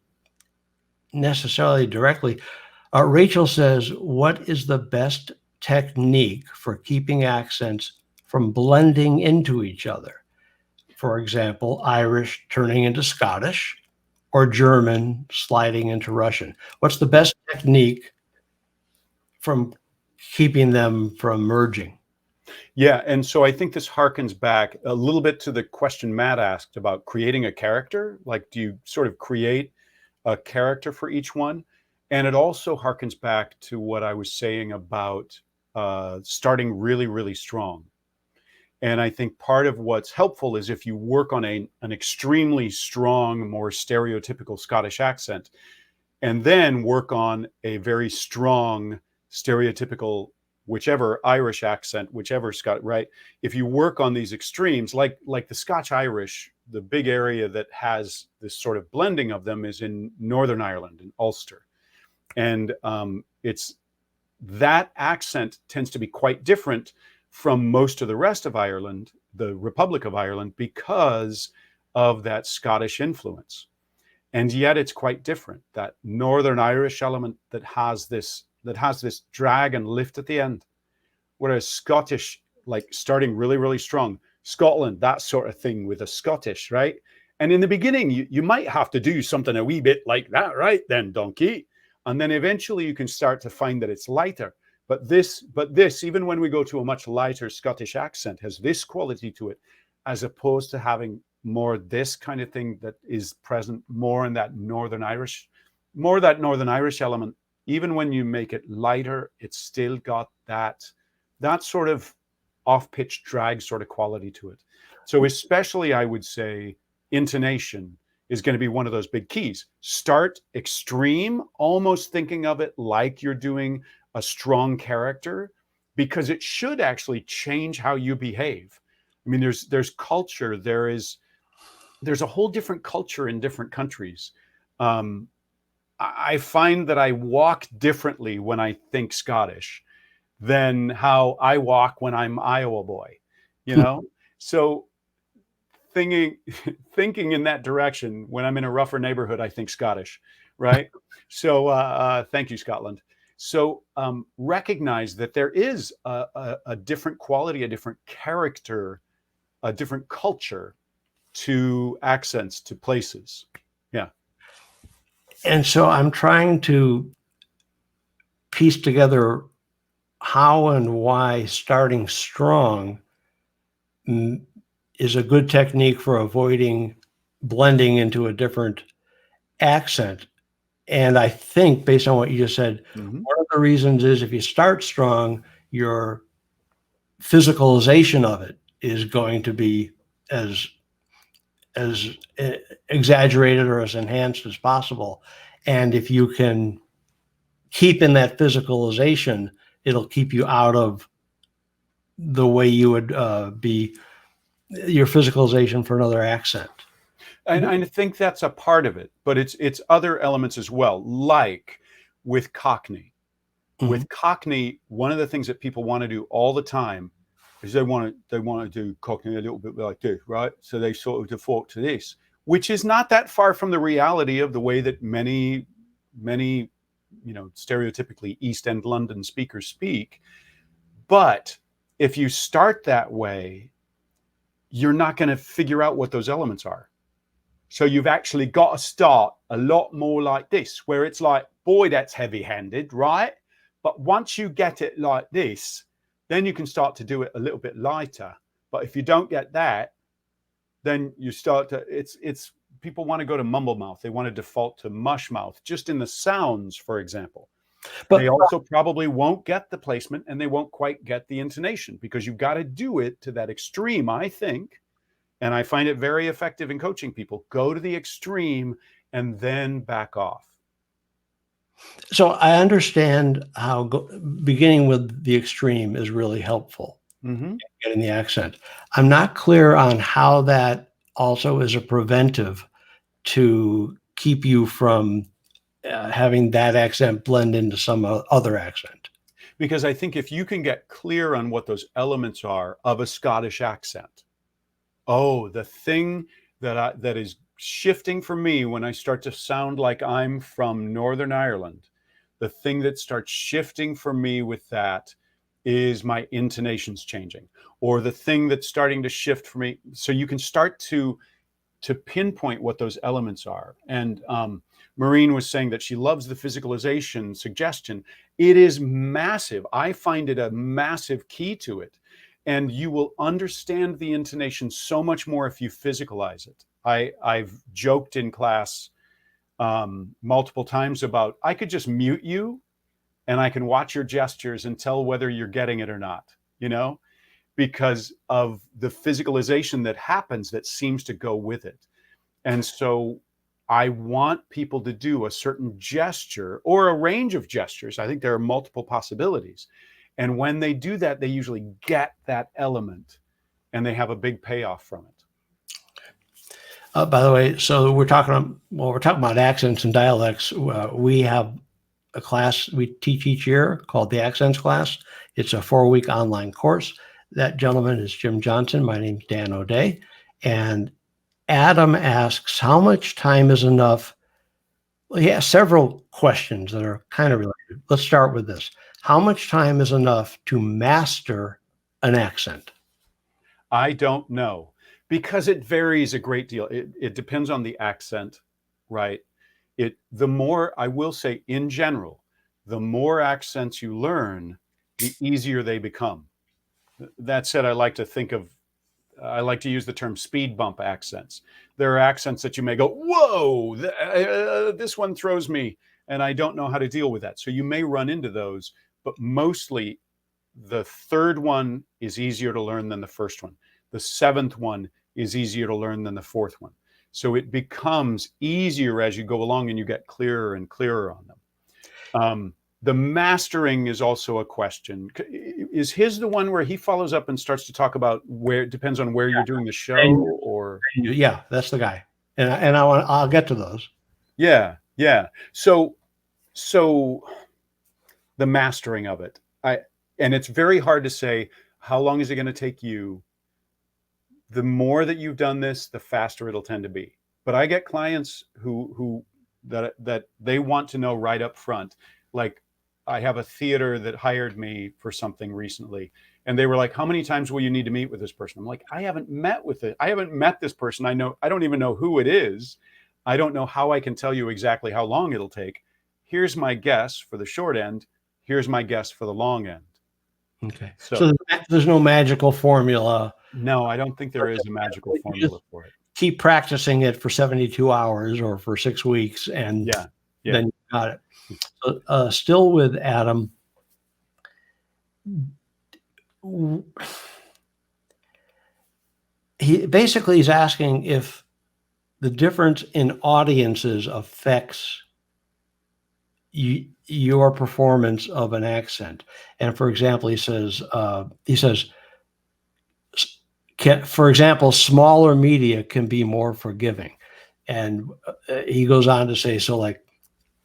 necessarily directly. Rachel says, "What is the best technique for keeping accents from blending into each other? For example, Irish turning into Scottish, or German sliding into Russian. What's the best technique from keeping them from merging?" Yeah, and so I think this harkens back a little bit to the question Matt asked about creating a character. Like, do you sort of create a character for each one? And it also harkens back to what I was saying about starting really, really strong. And I think part of what's helpful is if you work on an extremely strong, more stereotypical Scottish accent, and then work on a very strong, stereotypical, whichever Irish accent, whichever Scott, right? If you work on these extremes, like the Scotch Irish the big area that has this sort of blending of them is in Northern Ireland, in Ulster. And it's that accent tends to be quite different from most of the rest of Ireland, the Republic of Ireland, because of that Scottish influence. And yet it's quite different. That Northern Irish element that has this drag and lift at the end, whereas Scottish, like starting really, really strong. Scotland, that sort of thing with a Scottish, right? And in the beginning, you might have to do something a wee bit like that, right? Then, donkey. And then eventually you can start to find that it's lighter. But this, even when we go to a much lighter Scottish accent, has this quality to it, as opposed to having more this kind of thing that is present more in that Northern Irish, more that Northern Irish element. Even when you make it lighter, it's still got that sort of off-pitch drag sort of quality to it. So especially, I would say, intonation is going to be one of those big keys. Start extreme, almost thinking of it like you're doing a strong character, because it should actually change how you behave. I mean, there's culture, there's a whole different culture in different countries. I find that I walk differently when I think Scottish than how I walk when I'm Iowa boy, you know? So thinking in that direction, when I'm in a rougher neighborhood, I think Scottish, right? So thank you, Scotland. So recognize that there is a different quality, a different character, a different culture to accents, to places. Yeah. And so I'm trying to piece together how and why starting strong is a good technique for avoiding blending into a different accent. And I think, based on what you just said, one of the reasons is if you start strong, your physicalization of it is going to be as exaggerated or as enhanced as possible. And if you can keep in that physicalization, it'll keep you out of the way you would be your physicalization for another accent. And I think that's a part of it, but it's other elements as well, like with Cockney. With Cockney, one of the things that people want to do all the time is they want to do Cockney a little bit like this, right? So they sort of default to this, which is not that far from the reality of the way that many, stereotypically East End London speakers speak. But if you start that way, you're not going to figure out what those elements are. So you've actually got to start a lot more like this, where it's like, boy, that's heavy-handed, right? But once you get it like this, then you can start to do it a little bit lighter. But if you don't get that, then you start to, it's people want to go to mumble mouth. They want to default to mush mouth, just in the sounds, for example. But they also probably won't get the placement, and they won't quite get the intonation, because you've got to do it to that extreme, I think. And I find it very effective in coaching people. Go to the extreme and then back off. So I understand how beginning with the extreme is really helpful in getting the accent. I'm not clear on how that also is a preventive to keep you from having that accent blend into some other accent. Because I think if you can get clear on what those elements are of a Scottish accent, the thing that is shifting for me when I start to sound like I'm from Northern Ireland, the thing that starts shifting for me with that is my intonations changing, or the thing that's starting to shift for me. So you can start to pinpoint what those elements are. And Maureen was saying that she loves the physicalization suggestion. It is massive. I find it a massive key to it. And you will understand the intonation so much more if you physicalize it. I've joked in class multiple times about, I could just mute you and I can watch your gestures and tell whether you're getting it or not, because of the physicalization that happens that seems to go with it. And so I want people to do a certain gesture or a range of gestures. I think there are multiple possibilities. And when they do that, they usually get that element and they have a big payoff from it. By the way, so we're talking about accents and dialects. We have a class we teach each year called the Accents class. It's a 4-week online course. That gentleman is Jim Johnson. My name's Dan O'Day. And Adam asks, how much time is enough? Well, he has several questions that are kind of related. Let's start with this. How much time is enough to master an accent? I don't know, because it varies a great deal. It depends on the accent, right? The more, I will say in general, the more accents you learn, the easier they become. That said, I like to use the term speed bump accents. There are accents that you may go, whoa, this one throws me, and I don't know how to deal with that. So you may run into those, but mostly the third one is easier to learn than the first one. The seventh one is easier to learn than the fourth one. So it becomes easier as you go along and you get clearer and clearer on them. The mastering is also a question. Is his the one where he follows up and starts to talk about where it depends on where you're doing the show, or? Yeah, that's the guy. And I'll get to those. Yeah. So the mastering of it, and it's very hard to say how long is it going to take you. The more that you've done this, the faster it'll tend to be. But I get clients who that they want to know right up front. Like, I have a theater that hired me for something recently, and they were like, how many times will you need to meet with this person? I'm like, I haven't met this person. I don't even know who it is. I don't know how I can tell you exactly how long it'll take. Here's my guess for the short end. Here's my guess for the long end. Okay. So there's no magical formula. No, I don't think there is a magical formula for it. Keep practicing it for 72 hours or for 6 weeks, and then you got it. So, still with Adam, he's asking if the difference in audiences affects your performance of an accent. And for example, he says, for example, smaller media can be more forgiving. And he goes on to say, so like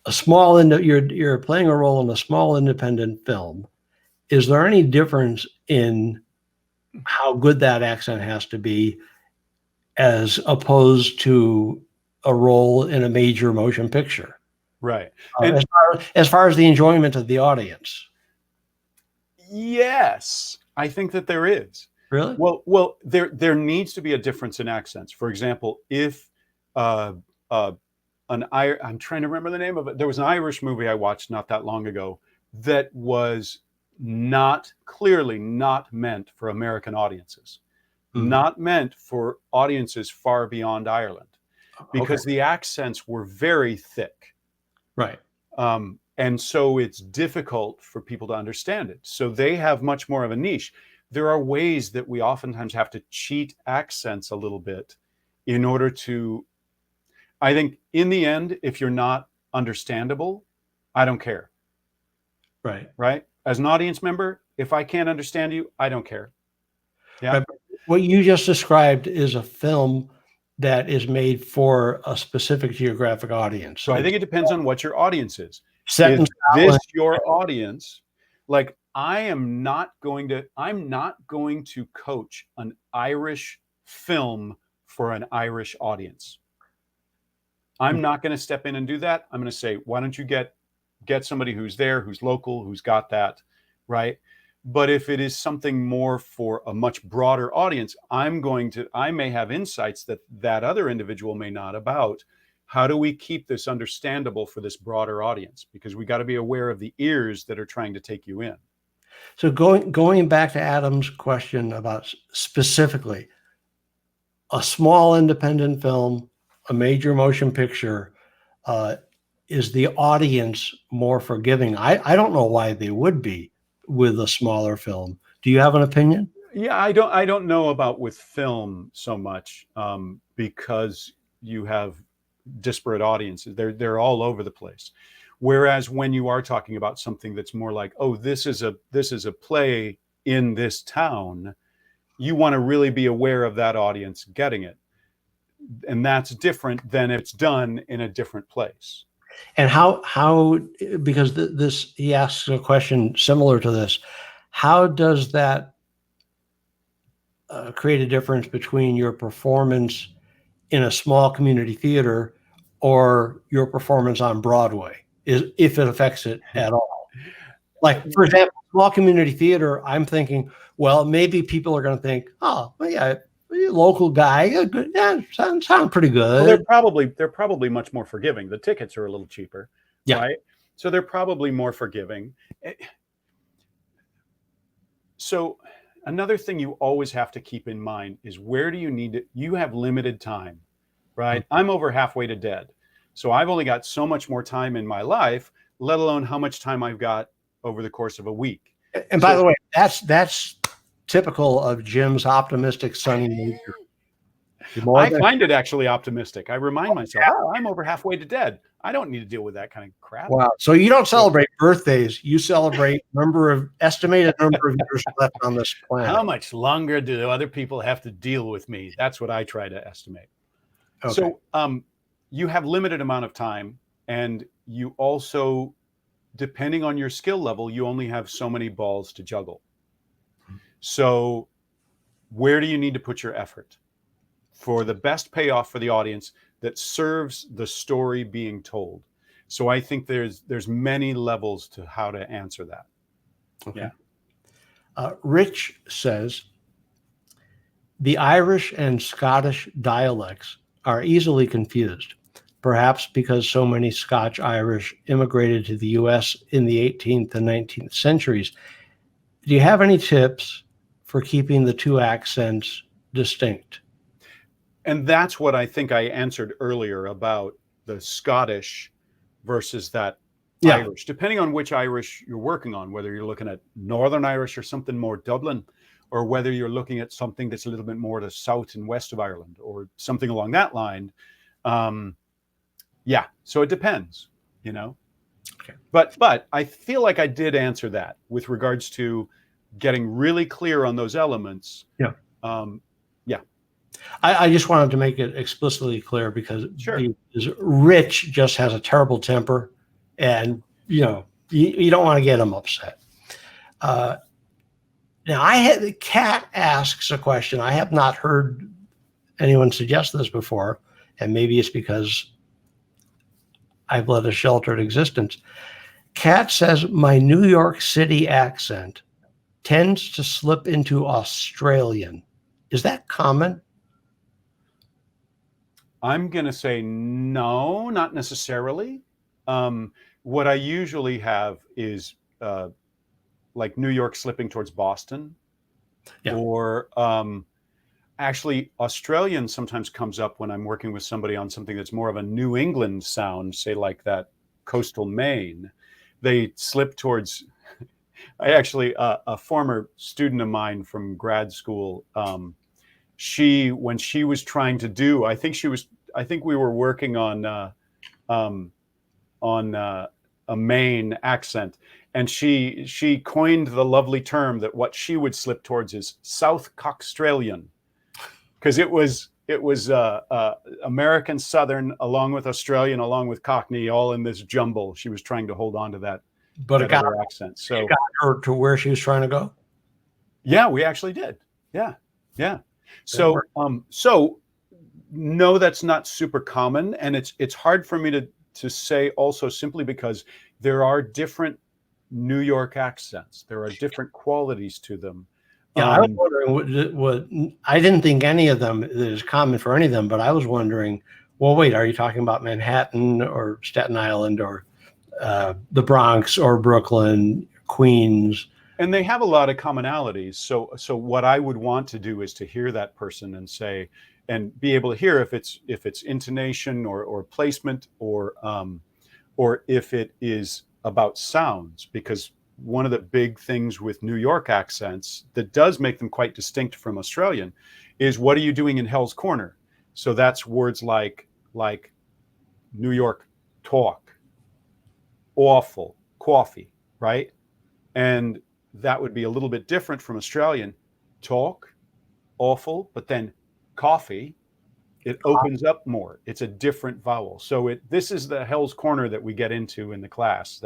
you're playing a role in a small independent film. Is there any difference in how good that accent has to be as opposed to a role in a major motion picture? Right. As far as the enjoyment of the audience. Yes, I think that there is. Really? Well, there needs to be a difference in accents. For example, if I'm trying to remember the name of it. There was an Irish movie I watched not that long ago that was clearly not meant for American audiences, not meant for audiences far beyond Ireland, because the accents were very thick. Right. And so it's difficult for people to understand it. So they have much more of a niche. There are ways that we oftentimes have to cheat accents a little bit in order to, I think in the end, if you're not understandable, I don't care. Right. Right. As an audience member, if I can't understand you, I don't care. Yeah. Right. What you just described is a film that is made for a specific geographic audience. So I think it depends on what your audience is. Is this your audience? Like, I'm not going to coach an Irish film for an Irish audience. I'm not going to step in and do that. I'm going to say, why don't you get somebody who's there, who's local, who's got that, right? But if it is something more for a much broader audience, I may have insights that other individual may not about. How do we keep this understandable for this broader audience? Because we got to be aware of the ears that are trying to take you in. So going back to Adam's question about specifically a small independent film, a major motion picture, is the audience more forgiving? I don't know why they would be with a smaller film. Do you have an opinion? Yeah, I don't know about with film so much, because you have disparate audiences. They're all over the place. Whereas when you are talking about something that's more like, oh, this is a play in this town, you want to really be aware of that audience getting it. and that's different than it's done in a different place. And how because this he asks a question similar to this. How does that create a difference between your performance in a small community theater or your performance on Broadway, if it affects it at all? Like, for example, small community theater, I'm thinking, well, maybe people are going to think, oh, well, yeah, local guy, yeah, sound pretty Well, good. they're probably much more forgiving. The tickets are a little cheaper, Yeah. right? So they're probably more forgiving. So another thing you always have to keep in mind is, where do you need it? You have limited time, right? I'm over halfway to dead. So I've only got so much more time in my life, let alone how much time I've got over the course of a week. And by the way, that's typical of Jim's optimistic, sunny nature. I find it actually optimistic. I remind myself, oh, I'm over halfway to dead. I don't need to deal with that kind of crap. Wow. So you don't celebrate birthdays. You celebrate estimated number of years left on this planet. How much longer do other people have to deal with me? That's what I try to estimate. Okay. So you have limited amount of time, and you also, depending on your skill level, you only have so many balls to juggle. So where do you need to put your effort for the best payoff for the audience that serves the story being told? So I think there's many levels to how to answer that. Okay. Yeah. Rich says, the Irish and Scottish dialects are easily confused, perhaps because so many Scotch-Irish immigrated to the U.S. in the 18th and 19th centuries. Do you have any tips for keeping the two accents distinct? And that's what I think I answered earlier about the Scottish versus that Irish, depending on which Irish you're working on, whether you're looking at Northern Irish or something more Dublin, or whether you're looking at something that's a little bit more to south and west of Ireland, or something along that line. Yeah, so it depends, you know. Okay. But I feel like I did answer that with regards to getting really clear on those elements. Yeah. Yeah. I just wanted to make it explicitly clear because Sure. Rich just has a terrible temper, and you don't want to get him upset. Now, the cat asks a question. I have not heard anyone suggest this before, and maybe it's because I've led a sheltered existence. Cat says, my New York City accent tends to slip into Australian. Is that common? I'm going to say no, not necessarily. What I usually have is like New York slipping towards Boston, or actually Australian sometimes comes up when I'm working with somebody on something that's more of a New England sound, say like that coastal Maine. They slip towards, I actually, a former student of mine from grad school, when she was trying to do, I think we were working on a Maine accent, and she coined the lovely term that what she would slip towards is South Cockstralian, because it was American Southern along with Australian along with Cockney all in this jumble. She was trying to hold on to that, but it got her accent. So it got her to where she was trying to go. Yeah, we actually did. Yeah. So so no, that's not super common, and it's hard for me to say also, simply because there are different New York accents. There are different qualities to them. Yeah, I was wondering what I didn't think any of them is common for any of them, but I was wondering, well, wait, are you talking about Manhattan or Staten Island or the Bronx or Brooklyn, Queens? And they have a lot of commonalities. So what I would want to do is to hear that person and say, and be able to hear if it's intonation or placement, or if it is about sounds, because one of the big things with New York accents that does make them quite distinct from Australian is, what are you doing in Hell's Corner? So that's words like New York talk, awful, coffee, right? And that would be a little bit different from Australian talk, awful, but then coffee. It opens up more. It's a different vowel. So this is the hell's corner that we get into in the class.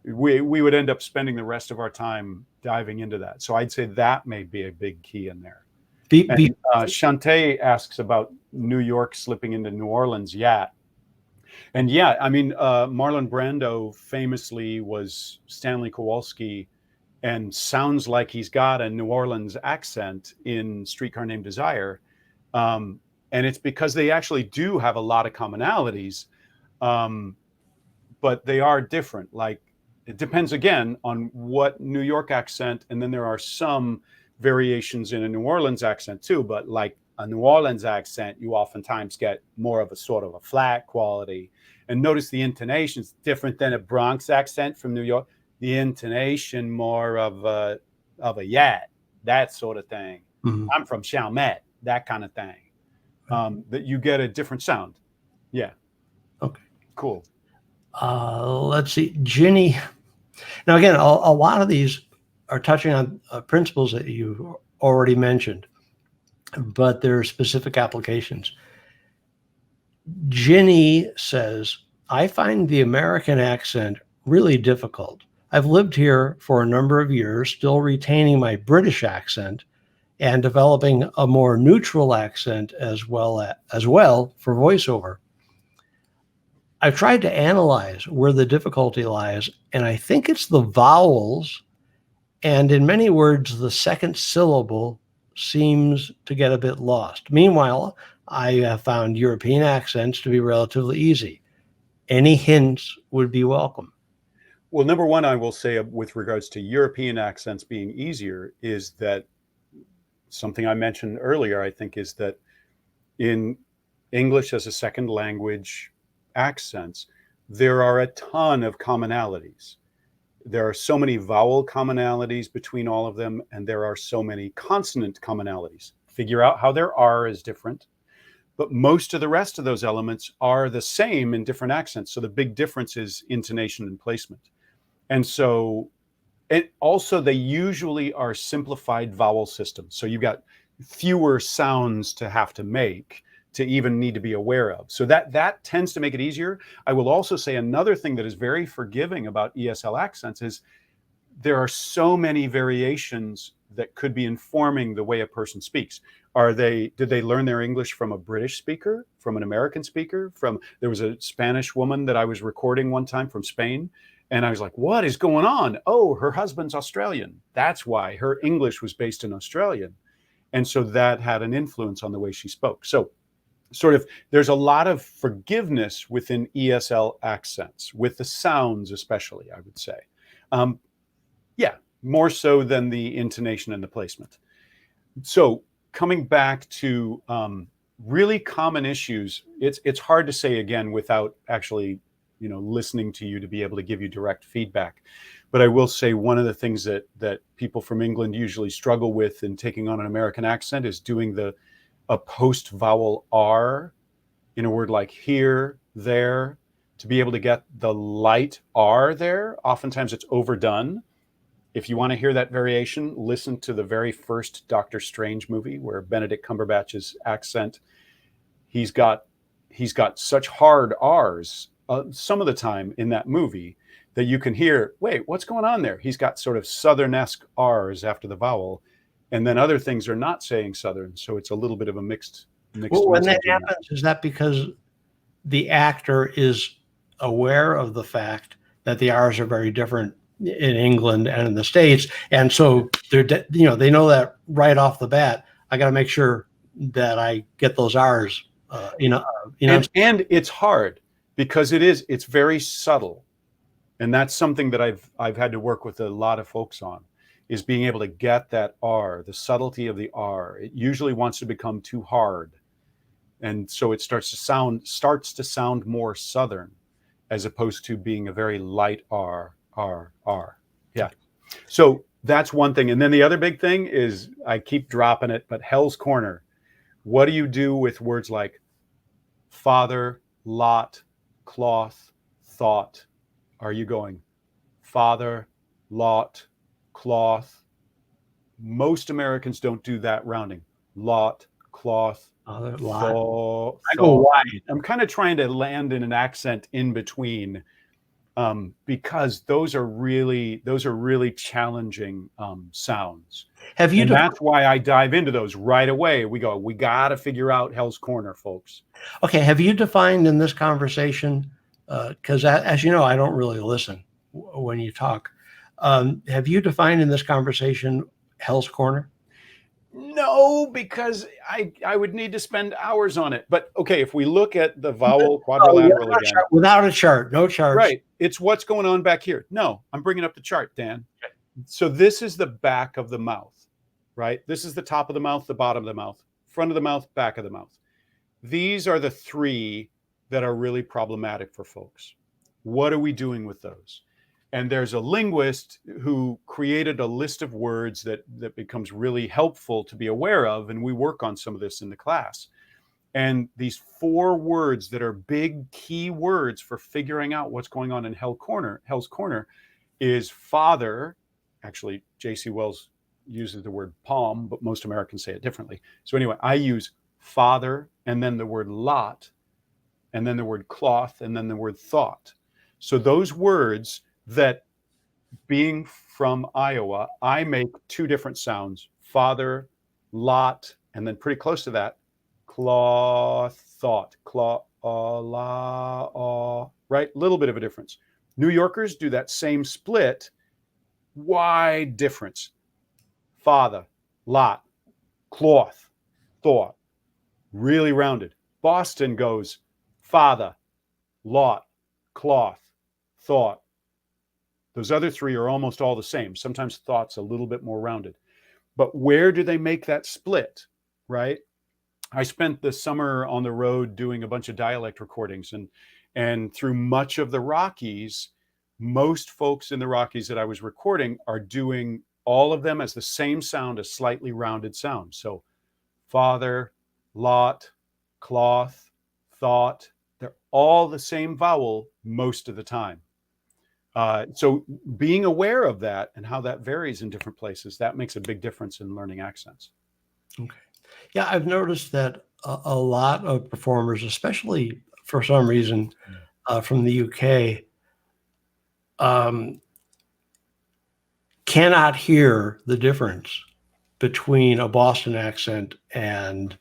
We would end up spending the rest of our time diving into that. So I'd say that may be a big key in there. And Shantae asks about New York slipping into New Orleans. Yeah. And yeah, I mean, Marlon Brando famously was Stanley Kowalski and sounds like he's got a New Orleans accent in Streetcar Named Desire. And it's because they actually do have a lot of commonalities, but they are different. Like, it depends again on what New York accent, and then there are some variations in a New Orleans accent too. But like a New Orleans accent, you oftentimes get more of a sort of a flat quality. And notice the intonation is different than a Bronx accent from New York. The intonation more of a yat, that sort of thing. Mm-hmm. I'm from Chalmette, that kind of thing. That you get a different sound. Yeah. Okay. Cool. Let's see, Ginny. Now, again, a lot of these are touching on principles that you already mentioned, but there are specific applications. Ginny says, I find the American accent really difficult. I've lived here for a number of years, still retaining my British accent and developing a more neutral accent as well for voiceover. I've tried to analyze where the difficulty lies, and I think it's the vowels. And in many words, the second syllable seems to get a bit lost. Meanwhile, I have found European accents to be relatively easy. Any hints would be welcome. Well, number one, I will say with regards to European accents being easier is that something I mentioned earlier, I think, is that in English as a second language accents, there are a ton of commonalities. There are so many vowel commonalities between all of them, and there are so many consonant commonalities. Figure out how their R is different, but most of the rest of those elements are the same in different accents. So the big difference is intonation and placement. And so, and also they usually are simplified vowel systems. So you've got fewer sounds to have to make to even need to be aware of. So that tends to make it easier. I will also say another thing that is very forgiving about ESL accents is there are so many variations that could be informing the way a person speaks. Did they learn their English from a British speaker, from an American speaker, there was a Spanish woman that I was recording one time from Spain, and I was like, what is going on? Oh, her husband's Australian. That's why her English was based in Australian. And so that had an influence on the way she spoke. So sort of, there's a lot of forgiveness within ESL accents, with the sounds especially, I would say. Yeah, more so than the intonation and the placement. So coming back to really common issues, it's hard to say again without actually, listening to you to be able to give you direct feedback. But I will say one of the things that people from England usually struggle with in taking on an American accent is doing a post-vowel R in a word like here, there, to be able to get the light R there. Oftentimes it's overdone. If you want to hear that variation, listen to the very first Doctor Strange movie where Benedict Cumberbatch's accent, he's got such hard R's some of the time in that movie that you can hear, wait, what's going on there? He's got sort of Southern-esque R's after the vowel. And then other things are not saying Southern, so it's a little bit of a mixed. Well, when that happens, is that because the actor is aware of the fact that the R's are very different in England and in the States, and so they know that right off the bat? I got to make sure that I get those R's. And it's hard because it's very subtle, and that's something that I've had to work with a lot of folks on. Is being able to get that R, the subtlety of the R. It usually wants to become too hard. And so it starts to sound more Southern as opposed to being a very light R. Yeah. So that's one thing. And then the other big thing is, I keep dropping it, but hell's corner. What do you do with words like father, lot, cloth, thought? Are you going father, lot, cloth? Most Americans don't do that rounding. Lot, cloth, Lot. thought. I go wide. I'm kind of trying to land in an accent in between, because those are really challenging sounds. Have you And defined, that's why I dive into those right away. We got to figure out Hell's Corner, folks. okay, have you defined in this conversation, because as you know, I don't really listen when you talk. Have you defined in this conversation Hell's Corner? No, because I would need to spend hours on it. But okay, if we look at the vowel Oh, yeah, quadrilateral again, without a chart, no charts. right, it's what's going on back here. No, I'm bringing up the chart, Dan. So this is the back of the mouth, right? This is the top of the mouth, the bottom of the mouth, front of the mouth, back of the mouth. These are the three that are really problematic for folks. What are we doing with those? And there's a linguist who created a list of words that becomes really helpful to be aware of. And we work on some of this in the class. And these 4 words that are big key words for figuring out what's going on in Hell's Corner is father. Actually, J.C. Wells uses the word palm, but most Americans say it differently. So anyway, I use father, and then the word lot, and then the word cloth, and then the word thought. So those words that, being from Iowa, I make 2 different sounds: father, lot, and then pretty close to that, cloth, thought, right? Little bit of a difference. New Yorkers do that same split. Wide difference. Father, lot, cloth, thought. Really rounded. Boston goes father, lot, cloth, thought. Those other 3 are almost all the same. Sometimes thought's a little bit more rounded. But where do they make that split, right? I spent the summer on the road doing a bunch of dialect recordings, and through much of the Rockies, most folks in the Rockies that I was recording are doing all of them as the same sound, a slightly rounded sound. So father, lot, cloth, thought, they're all the same vowel most of the time. So being aware of that and how that varies in different places, that makes a big difference in learning accents. Okay. Yeah, I've noticed that a lot of performers, especially for some reason from the UK, cannot hear the difference between a Boston accent and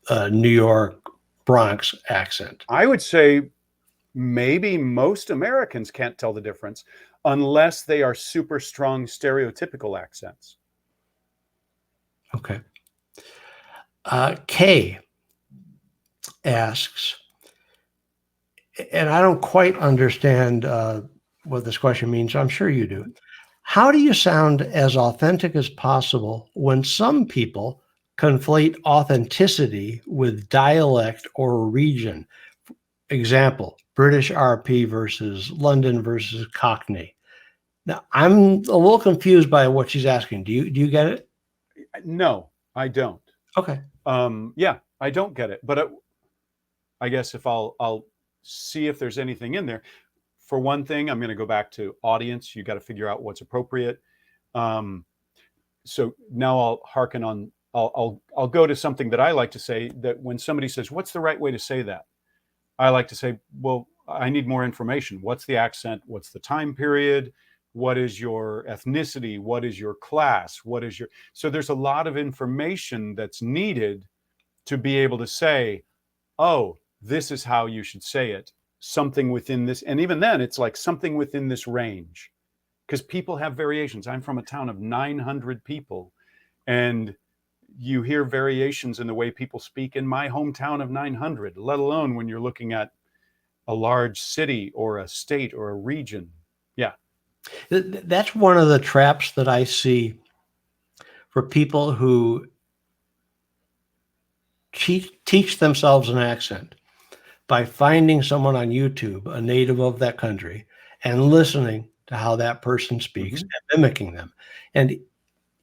a New York Bronx accent. I would say maybe most Americans can't tell the difference unless they are super strong stereotypical accents. Okay. Kay asks, and I don't quite understand what this question means. I'm sure you do. How do you sound as authentic as possible when some people conflate authenticity with dialect or region? Example, British RP versus London versus Cockney. Now, I'm a little confused by what she's asking. Do you get it? No, I don't. Okay. Yeah, I don't get it. But I guess if I'll see if there's anything in there. For one thing, I'm going to go back to audience. You got to figure out what's appropriate. So now I'll hearken on. I'll go to something that I like to say, that when somebody says, "What's the right way to say that?" I like to say, "Well, I need more information. What's the accent? What's the time period? What is your ethnicity? What is your class? What is your..." So there's a lot of information that's needed to be able to say, "Oh, this is how you should say it." Something within this, and even then, it's like something within this range, because people have variations. I'm from a town of 900 people, and you hear variations in the way people speak in my hometown of 900, let alone when you're looking at a large city or a state or a region. Yeah. That's one of the traps that I see for people who teach themselves an accent by finding someone on YouTube, a native of that country, and listening to how that person speaks and mimicking them. And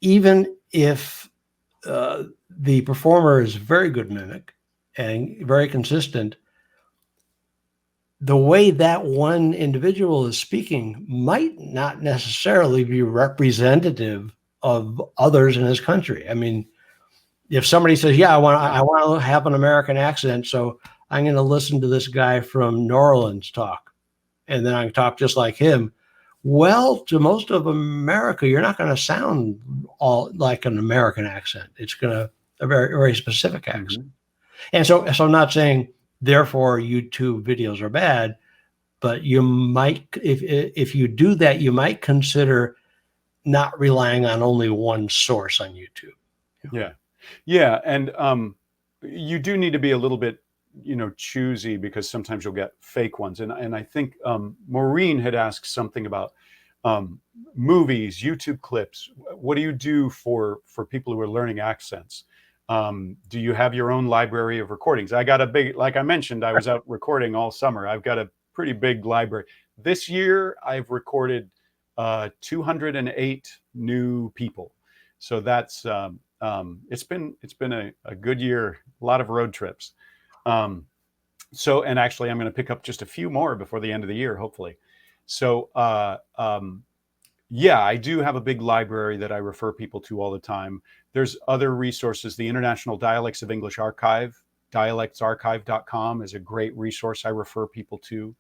even if the performer is a very good mimic and very consistent, the way that one individual is speaking might not necessarily be representative of others in his country. I mean, if somebody says, yeah, I want to have an American accent, so I'm going to listen to this guy from New Orleans talk, and then I can talk just like him. Well, to most of America, you're not going to sound all like an American accent. It's going to a very, very specific accent. And so I'm not saying therefore YouTube videos are bad, but you might, if you do that, you might consider not relying on only one source on YouTube. Yeah, and you do need to be a little bit, choosy, because sometimes you'll get fake ones. And I think Maureen had asked something about movies, YouTube clips. What do you do for people who are learning accents? Do you have your own library of recordings? I got a big, like I mentioned, I was out recording all summer. I've got a pretty big library. This year, I've recorded 208 new people. So that's it's been a good year, a lot of road trips. And actually, I'm going to pick up just a few more before the end of the year, hopefully. So yeah, I do have a big library that I refer people to all the time. There's other resources. The International Dialects of English Archive, dialectsarchive.com, is a great resource I refer people to.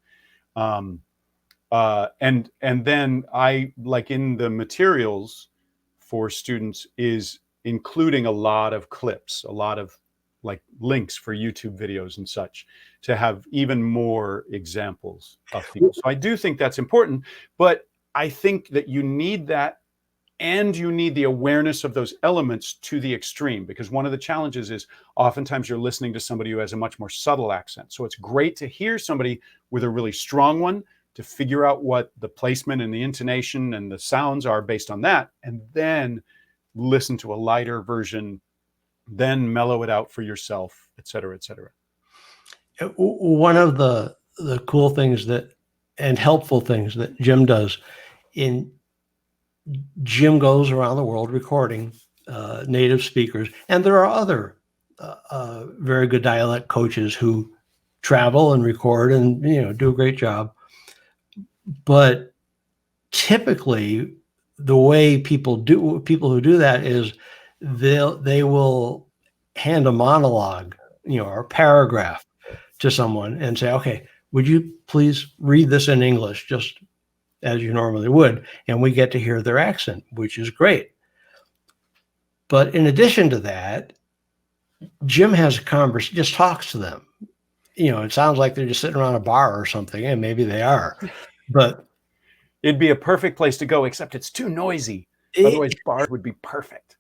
And then I, like, in the materials for students, is including a lot of clips, a lot of like links for YouTube videos and such, to have even more examples of people. So I do think that's important, but I think that you need that, and you need the awareness of those elements to the extreme, because one of the challenges is oftentimes you're listening to somebody who has a much more subtle accent. So it's great to hear somebody with a really strong one, to figure out what the placement and the intonation and the sounds are based on that, and then listen to a lighter version, then mellow it out for yourself, et cetera, et cetera. One of the cool things and helpful things that Jim does, Jim goes around the world recording native speakers, and there are other very good dialect coaches who travel and record and do a great job. But typically, the way people who do that is they will hand a monologue, or a paragraph to someone and say, okay, would you please read this in English just as you normally would? And we get to hear their accent, which is great. But in addition to that, Jim has a conversation, just talks to them. It sounds like they're just sitting around a bar or something, and maybe they are, but it'd be a perfect place to go, except it's too noisy. Otherwise, bars would be perfect.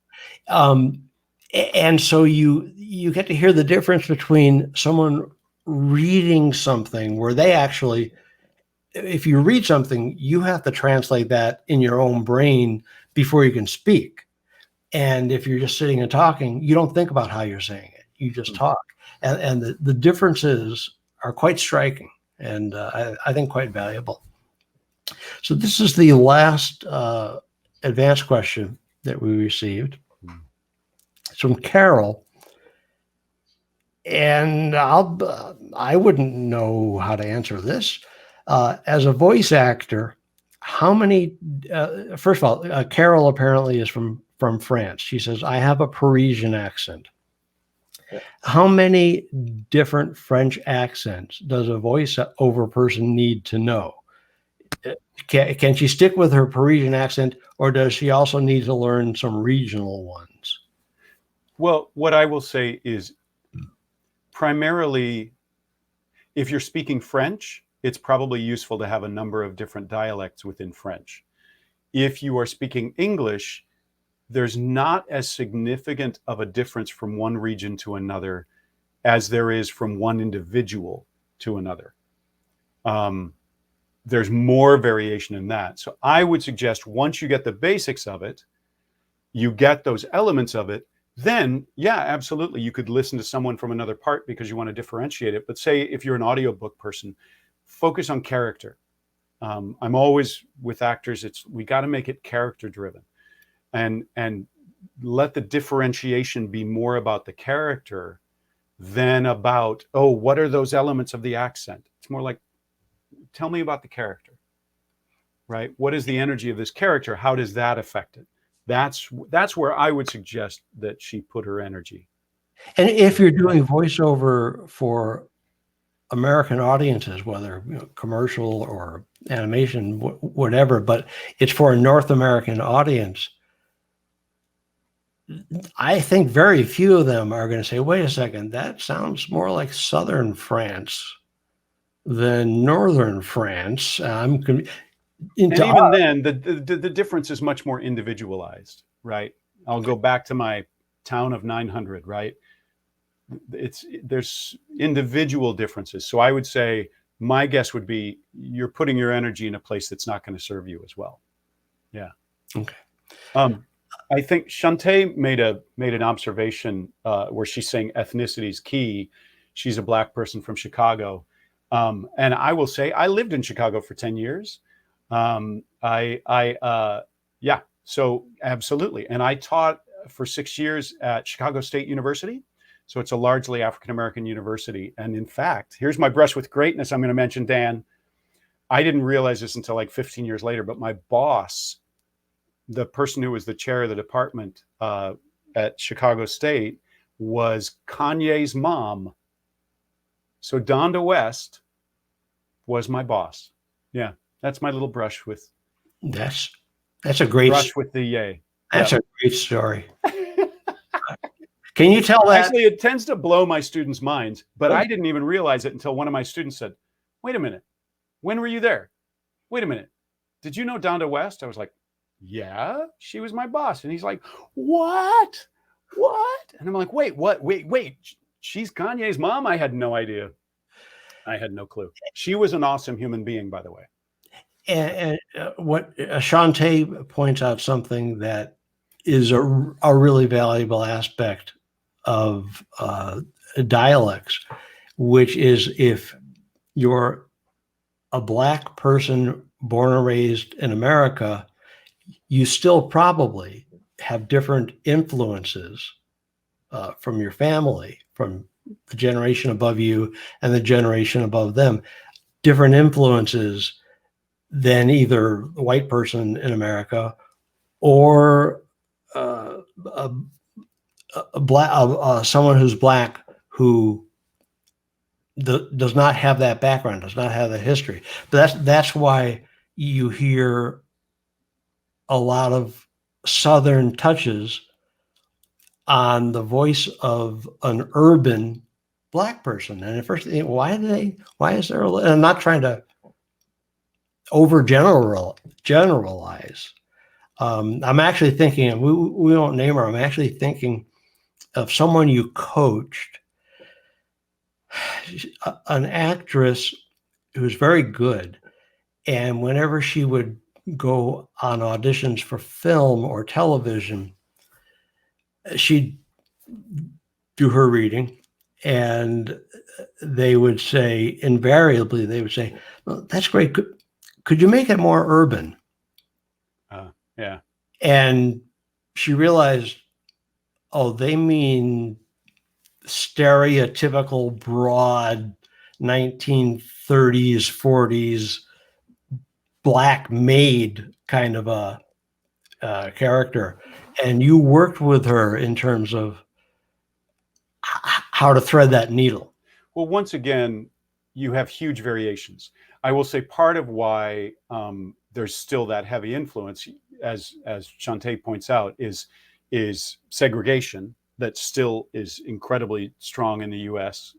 And so you get to hear the difference between someone reading something where they actually, if you read something, you have to translate that in your own brain before you can speak. And if you're just sitting and talking, you don't think about how you're saying it. You just talk. And the differences are quite striking, and I think quite valuable. So this is the last advanced question that we received. It's from Carol. And I wouldn't know how to answer this. As a voice actor, how many, first of all, Carol apparently is from France. She says, I have a Parisian accent. How many different French accents does a voiceover person need to know? Can she stick with her Parisian accent, or does she also need to learn some regional ones? Well, what I will say is, primarily, if you're speaking French, it's probably useful to have a number of different dialects within French. If you are speaking English, there's not as significant of a difference from one region to another as there is from one individual to another. There's more variation in that. So I would suggest, once you get the basics of it, you get those elements of it, then yeah, absolutely, you could listen to someone from another part because you want to differentiate it. But say if you're an audiobook person, focus on character. I'm always with actors, we got to make it character driven, and let the differentiation be more about the character than about, oh, what are those elements of the accent? It's more like, tell me about the character, right? What is the energy of this character? How does that affect it? That's where I would suggest that she put her energy. And if you're doing voiceover for American audiences, whether commercial or animation, whatever, but it's for a North American audience, I think very few of them are going to say, wait a second, that sounds more like Southern France than Northern France. And even then, the difference is much more individualized, right? I'll go back to my town of 900, right? There's individual differences. So I would say my guess would be you're putting your energy in a place that's not going to serve you as well. Yeah. Okay. I think Shantae made an observation where she's saying ethnicity is key. She's a Black person from Chicago. And I will say I lived in Chicago for 10 years. Yeah, so absolutely. And I taught for 6 years at Chicago State University. So it's a largely African-American university. And in fact, here's my brush with greatness. I'm going to mention, Dan. I didn't realize this until like 15 years later, but my boss, the person who was the chair of the department at Chicago State, was Kanye's mom. So Donda West was my boss. Yeah, that's my little brush with. That's a great brush with the yay. That's a great story. Can you tell that? Actually, it tends to blow my students' minds, but I didn't even realize it until one of my students said, "Wait a minute, when were you there? Wait a minute, did you know Donda West?" I was like, "Yeah, she was my boss." And he's like, "What? What?" And I'm like, "Wait, what? Wait, she's Kanye's mom?" I had no idea. I had no clue. She was an awesome human being, by the way. And what Shantae points out something that is a really valuable aspect of dialects, which is if you're a Black person born and raised in America, you still probably have different influences from your family, from the generation above you and the generation above them, different influences than either a white person in America or someone who's Black who does not have that background, does not have that history. But that's why you hear a lot of Southern touches on the voice of an urban Black person. And at first, why is there? And I'm not trying to generalize. I'm actually thinking, we won't name her. I'm actually thinking of someone you coached, an actress who's very good. And whenever she would go on auditions for film or television, she'd do her reading, and they would say, invariably, well, "That's great. Could you make it more urban?" Yeah. And she realized, oh, they mean stereotypical, broad 1930s, 40s Black maid kind of a character. And you worked with her in terms of how to thread that needle. Well, once again, you have huge variations. I will say part of why there's still that heavy influence, as Shantae points out, is segregation that still is incredibly strong in the U.S.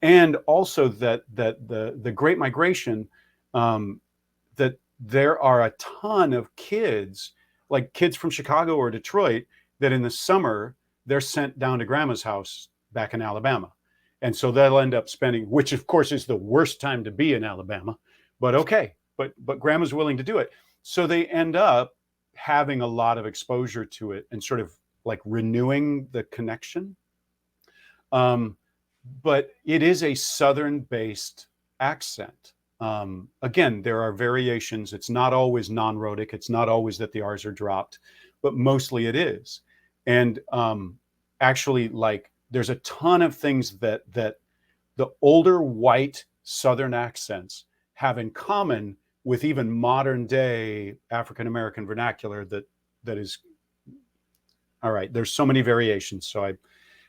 And also that the Great Migration, that there are a ton of kids, like kids from Chicago or Detroit, that in the summer they're sent down to grandma's house back in Alabama. And so they'll end up spending, which of course is the worst time to be in Alabama, but okay, but grandma's willing to do it. So they end up having a lot of exposure to it and sort of like renewing the connection. But it is a Southern-based accent. Again, there are variations. It's not always non-rhotic. It's not always that the R's are dropped, but mostly it is. And actually, like, there's a ton of things that the older white Southern accents have in common with even modern day African-American vernacular that is all right. There's so many variations. So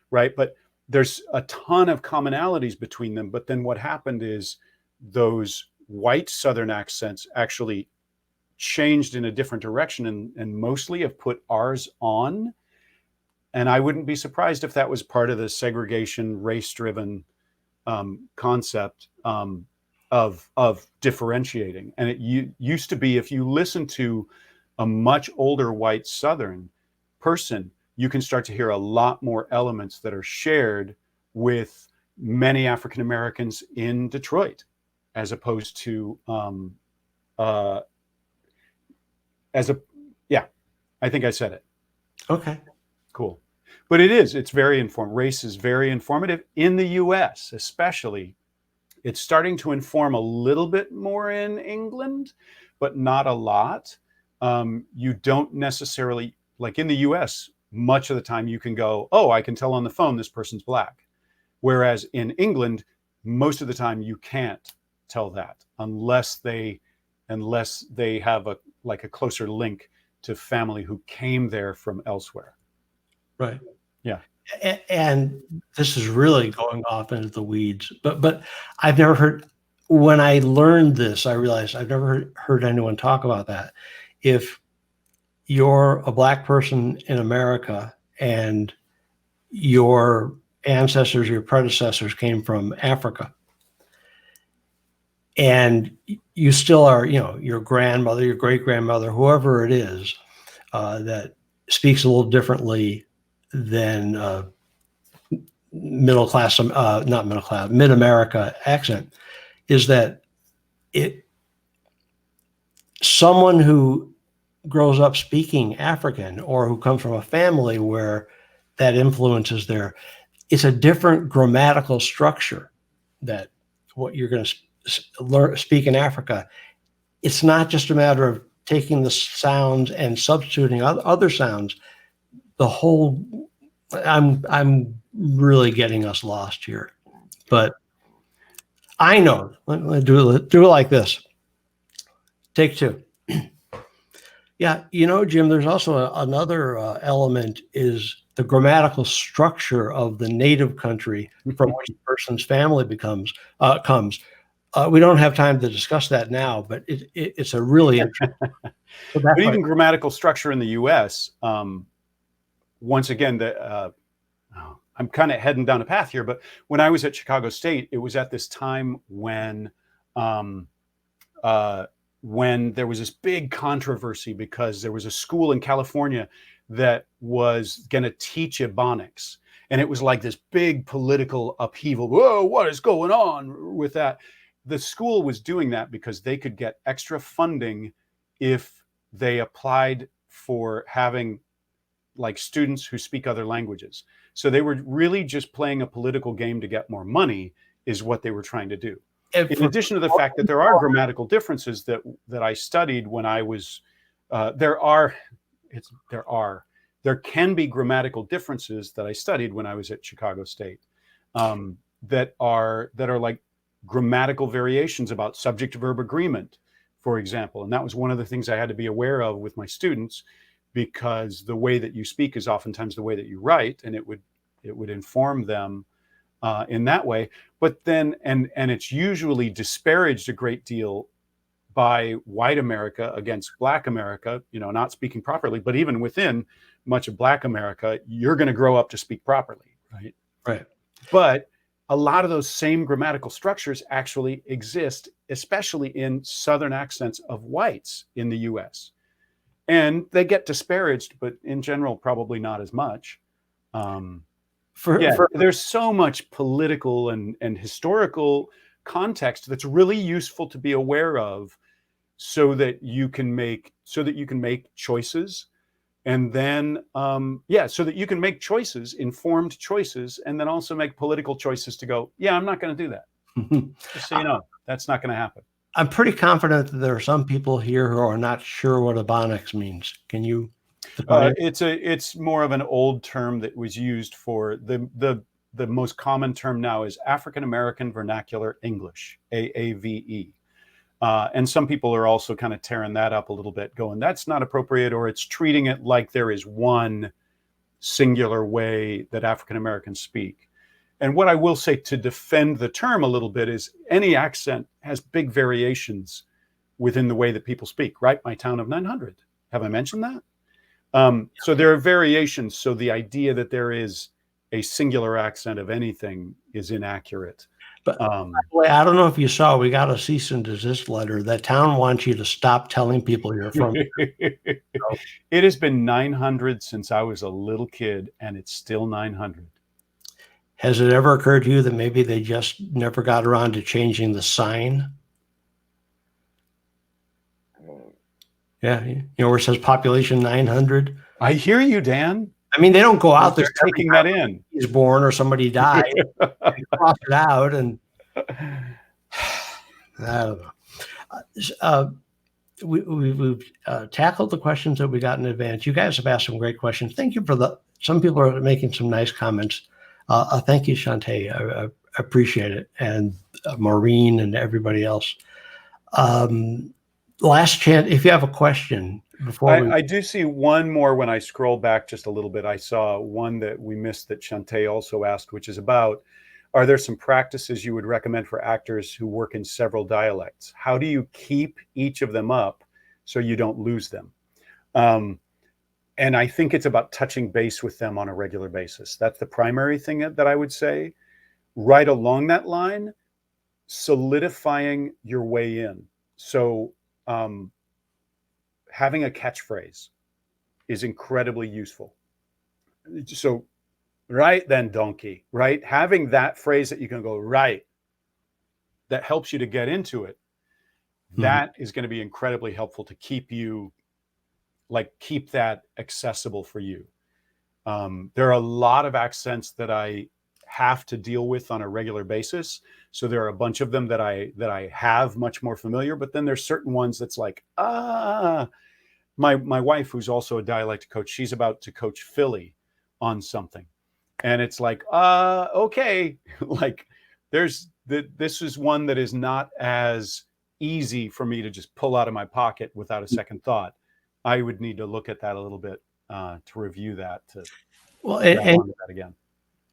right, but there's a ton of commonalities between them. But then what happened is those white Southern accents actually changed in a different direction and mostly have put R's on. And I wouldn't be surprised if that was part of the segregation, race-driven concept of differentiating. And it used to be, if you listen to a much older white Southern person, you can start to hear a lot more elements that are shared with many African Americans in Detroit, as opposed to yeah, I think I said it. Okay. Cool. But it's very informative. Race is very informative in the US, especially. It's starting to inform a little bit more in England, but not a lot. You don't necessarily, like in the US, much of the time you can go, oh, I can tell on the phone this person's black. Whereas in England, most of the time you can't tell that unless they have a closer link to family who came there from elsewhere. Right. Yeah. And this is really going off into the weeds, but I've never heard, when I learned this, I realized I've never heard anyone talk about that. If you're a black person in America and your ancestors, your predecessors came from Africa, and you still are, your grandmother, your great grandmother, whoever it is, that speaks a little differently than mid-America accent, is that someone who grows up speaking African or who comes from a family where that influence is there, it's a different grammatical structure that what you're going to speak in Africa. It's not just a matter of taking the sounds and substituting other sounds. The whole, I'm really getting us lost here, but I know. Let me do it like this. Take two. Yeah, Jim, there's also another element is the grammatical structure of the native country from which the person's family comes. We don't have time to discuss that now, but it's a really interesting. But even grammatical structure in the U.S. Once again, I'm kind of heading down a path here, but when I was at Chicago State, it was at this time when there was this big controversy because there was a school in California that was going to teach Ebonics. And it was like this big political upheaval. Whoa, what is going on with that? The school was doing that because they could get extra funding if they applied for having like students who speak other languages. So they were really just playing a political game to get more money is what they were trying to do. In addition to the fact that there are grammatical differences that I studied when I was, there can be grammatical differences that I studied when I was at Chicago State that are like grammatical variations about subject-verb agreement, for example. And that was one of the things I had to be aware of with my students, because the way that you speak is oftentimes the way that you write, and it would inform them in that way. But then, and it's usually disparaged a great deal by white America against black America, not speaking properly. But even within much of black America, you're going to grow up to speak properly, right? Right. But a lot of those same grammatical structures actually exist, especially in Southern accents of whites in the US. And they get disparaged, but in general, probably not as much. There's so much political and historical context that's really useful to be aware of, so that you can make choices, and then so that you can make choices, informed choices, and then also make political choices to go, yeah, I'm not going to do that. Just so you know, that's not going to happen. I'm pretty confident that there are some people here who are not sure what Ebonics means. Can you? It's more of an old term that was used for the most common term now is African American Vernacular English, AAVE. And some people are also kind of tearing that up a little bit, going, that's not appropriate, or it's treating it like there is one singular way that African Americans speak. And what I will say to defend the term a little bit is any accent has big variations within the way that people speak, right? My town of 900. Have I mentioned that? So there are variations. So the idea that there is a singular accent of anything is inaccurate. But by the way, I don't know if you saw, we got a cease and desist letter. That town wants you to stop telling people you're from there. It has been 900 since I was a little kid, and it's still 900. Has it ever occurred to you that maybe they just never got around to changing the sign? Yeah, you know where it says population 900? I hear you, Dan. I mean, they don't go out there taking that in. He's born or somebody died. They cross it out, and I don't know. We've tackled the questions that we got in advance. You guys have asked some great questions. Thank you for some people are making some nice comments. Thank you, Shantae. I appreciate it. And Maureen and everybody else. Last chance, if you have a question before I do see one more when I scroll back just a little bit. I saw one that we missed that Shantae also asked, which is about, are there some practices you would recommend for actors who work in several dialects? How do you keep each of them up so you don't lose them? And I think it's about touching base with them on a regular basis. That's the primary thing that I would say. Right along that line, solidifying your way in. So having a catchphrase is incredibly useful. So, right then, donkey, right? Having that phrase that you can go, right, that helps you to get into it. That is going to be incredibly helpful to keep that accessible for you. There are a lot of accents that I have to deal with on a regular basis. So there are a bunch of them that I have much more familiar, but then there's certain ones that's like, my wife, who's also a dialect coach, she's about to coach Philly on something. And it's like, okay, like this is one that is not as easy for me to just pull out of my pocket without a second thought. I would need to look at that a little bit to review that, to grab onto that again.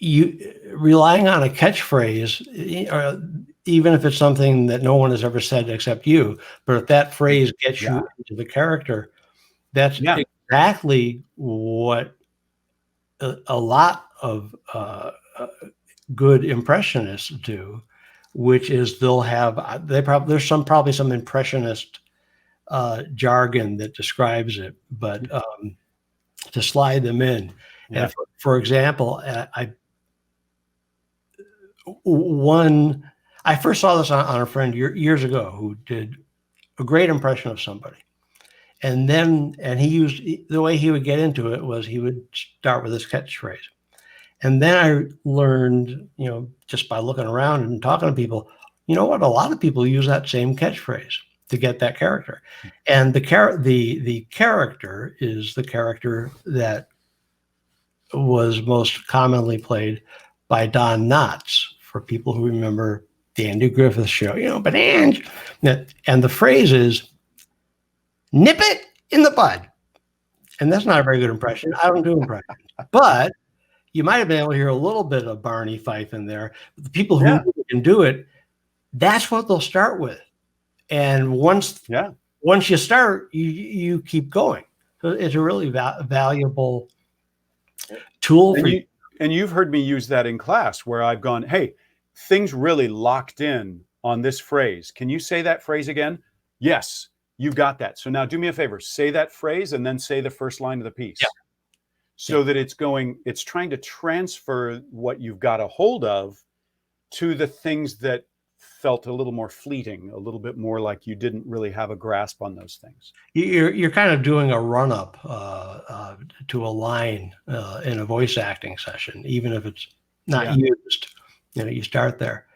You relying on a catchphrase, or even if it's something that no one has ever said except you, but if that phrase gets you into the character, that's exactly what a lot of good impressionists do, which is there's probably some impressionist jargon that describes it, but to slide them in. And for example, I first saw this on a friend years ago who did a great impression of somebody. And he used, the way he would get into it was he would start with his catchphrase. And then I learned, just by looking around and talking to people, you know what? A lot of people use that same catchphrase to get that character. And the character is the character that was most commonly played by Don Knotts, for people who remember the Andy Griffith Show, but Ange, and the phrase is, nip it in the bud. And that's not a very good impression. I don't do impressions. But you might have been able to hear a little bit of Barney Fife in there. The people who can do it, that's what they'll start with. And once you start, you keep going. So it's a really valuable tool for you. And you've heard me use that in class where I've gone, hey, things really locked in on this phrase. Can you say that phrase again? Yes, you got that. So now do me a favor, say that phrase and then say the first line of the piece. So that it's trying to transfer what you've got a hold of to the things that felt a little more fleeting, a little bit more like you didn't really have a grasp on those things. You're kind of doing a run up to a line in a voice acting session, even if it's not used. You start there.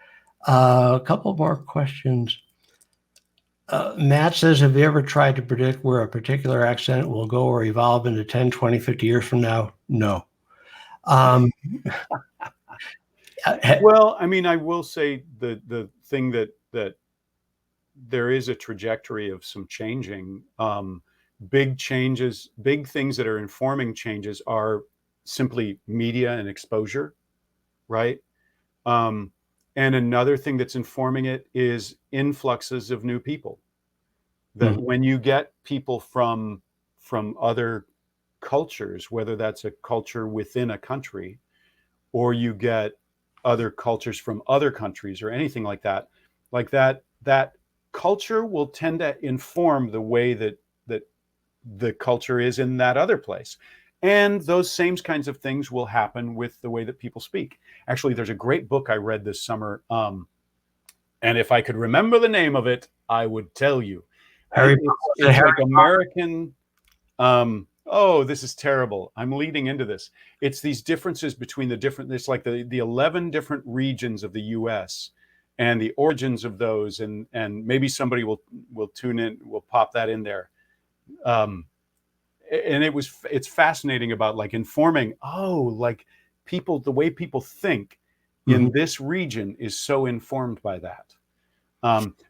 A couple more questions. Matt says, have you ever tried to predict where a particular accent will go or evolve into 10, 20, 50 years from now? No. Well, I mean, I will say the thing that there is a trajectory of some changing. Big changes, big things that are informing changes are simply media and exposure, right? And another thing that's informing it is influxes of new people. That when you get people from other cultures, whether that's a culture within a country, or you get other cultures from other countries or anything like that, that culture will tend to inform the way that the culture is in that other place. And those same kinds of things will happen with the way that people speak. Actually, there's a great book I read this summer. And if I could remember the name of it, I would tell you. It's like American. Oh, this is terrible. I'm leading into this. It's these differences between it's like the 11 different regions of the US and the origins of those. And maybe somebody will tune in, will pop that in there. And it's fascinating about like informing, like people, the way people think in this region is so informed by that.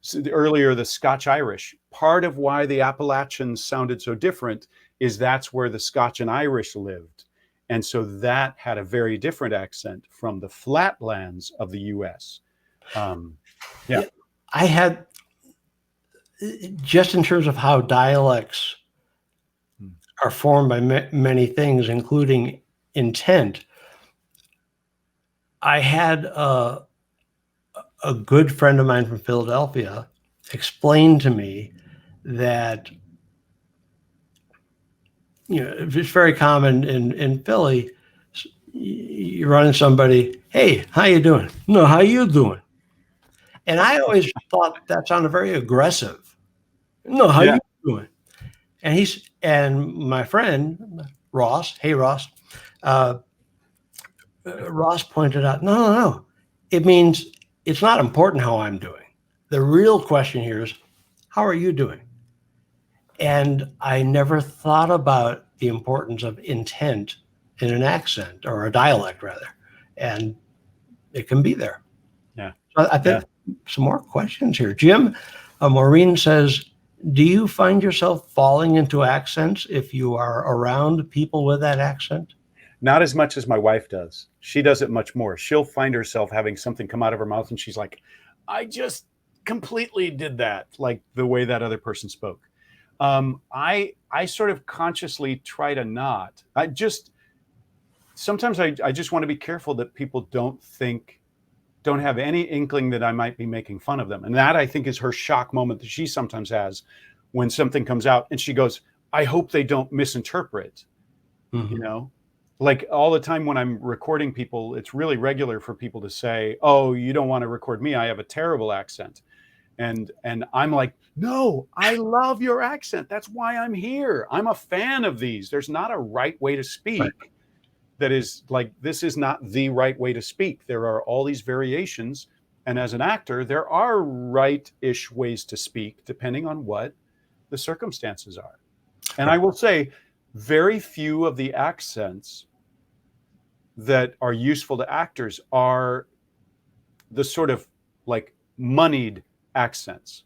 So earlier, the Scotch Irish, part of why the Appalachians sounded so different is that's where the Scotch and Irish lived. And so that had a very different accent from the flatlands of the US. Yeah. I had, just in terms of how dialects are formed by many things, including intent, I had a good friend of mine from Philadelphia explain to me that, it's very common in Philly. You run into somebody, hey, how you doing? No, how you doing? And I always thought that sounded very aggressive. No, how you doing? And my friend Ross, hey Ross, Ross pointed out, no. It means it's not important how I'm doing. The real question here is, how are you doing? And I never thought about the importance of intent in an accent, or a dialect rather, and it can be there. Yeah. So I think some more questions here. Jim, Maureen says, do you find yourself falling into accents if you are around people with that accent? Not as much as my wife does. She does it much more. She'll find herself having something come out of her mouth and she's like, I just completely did that, like the way that other person spoke. I sort of consciously try to not. Sometimes I just want to be careful that people don't have any inkling that I might be making fun of them. And that, I think, is her shock moment that she sometimes has when something comes out and she goes, I hope they don't misinterpret, Like all the time when I'm recording people, it's really regular for people to say, oh, you don't want to record me, I have a terrible accent. And I'm like, no, I love your accent. That's why I'm here. I'm a fan of these. There's not a right way to speak. Right. That is like, this is not the right way to speak. There are all these variations. And as an actor, there are right-ish ways to speak, depending on what the circumstances are. And I will say, very few of the accents that are useful to actors are the sort of like moneyed accents.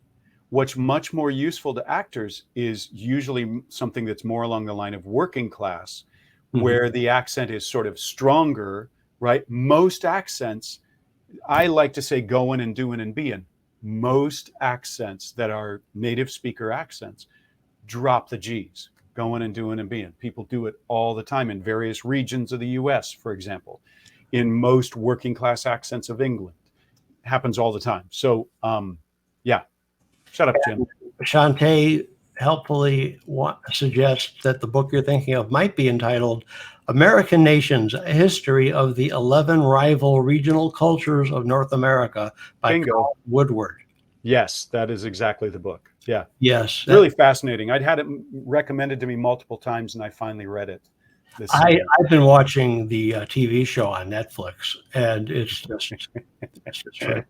What's much more useful to actors is usually something that's more along the line of working class, where the accent is sort of stronger, right? Most accents, I like to say going and doing and being. Most accents that are native speaker accents drop the G's, going and doing and being. People do it all the time in various regions of the US, for example. In most working class accents of England. It happens all the time. So, yeah. Shut up, Jim. Shantae helpfully suggests that the book you're thinking of might be entitled American Nations, A History of the 11 Rival Regional Cultures of North America by Carl Woodward. Yes, that is exactly the book. Yeah. Yes. Really fascinating. I'd had it recommended to me multiple times and I finally read it. I've been watching the TV show on Netflix and it's just right.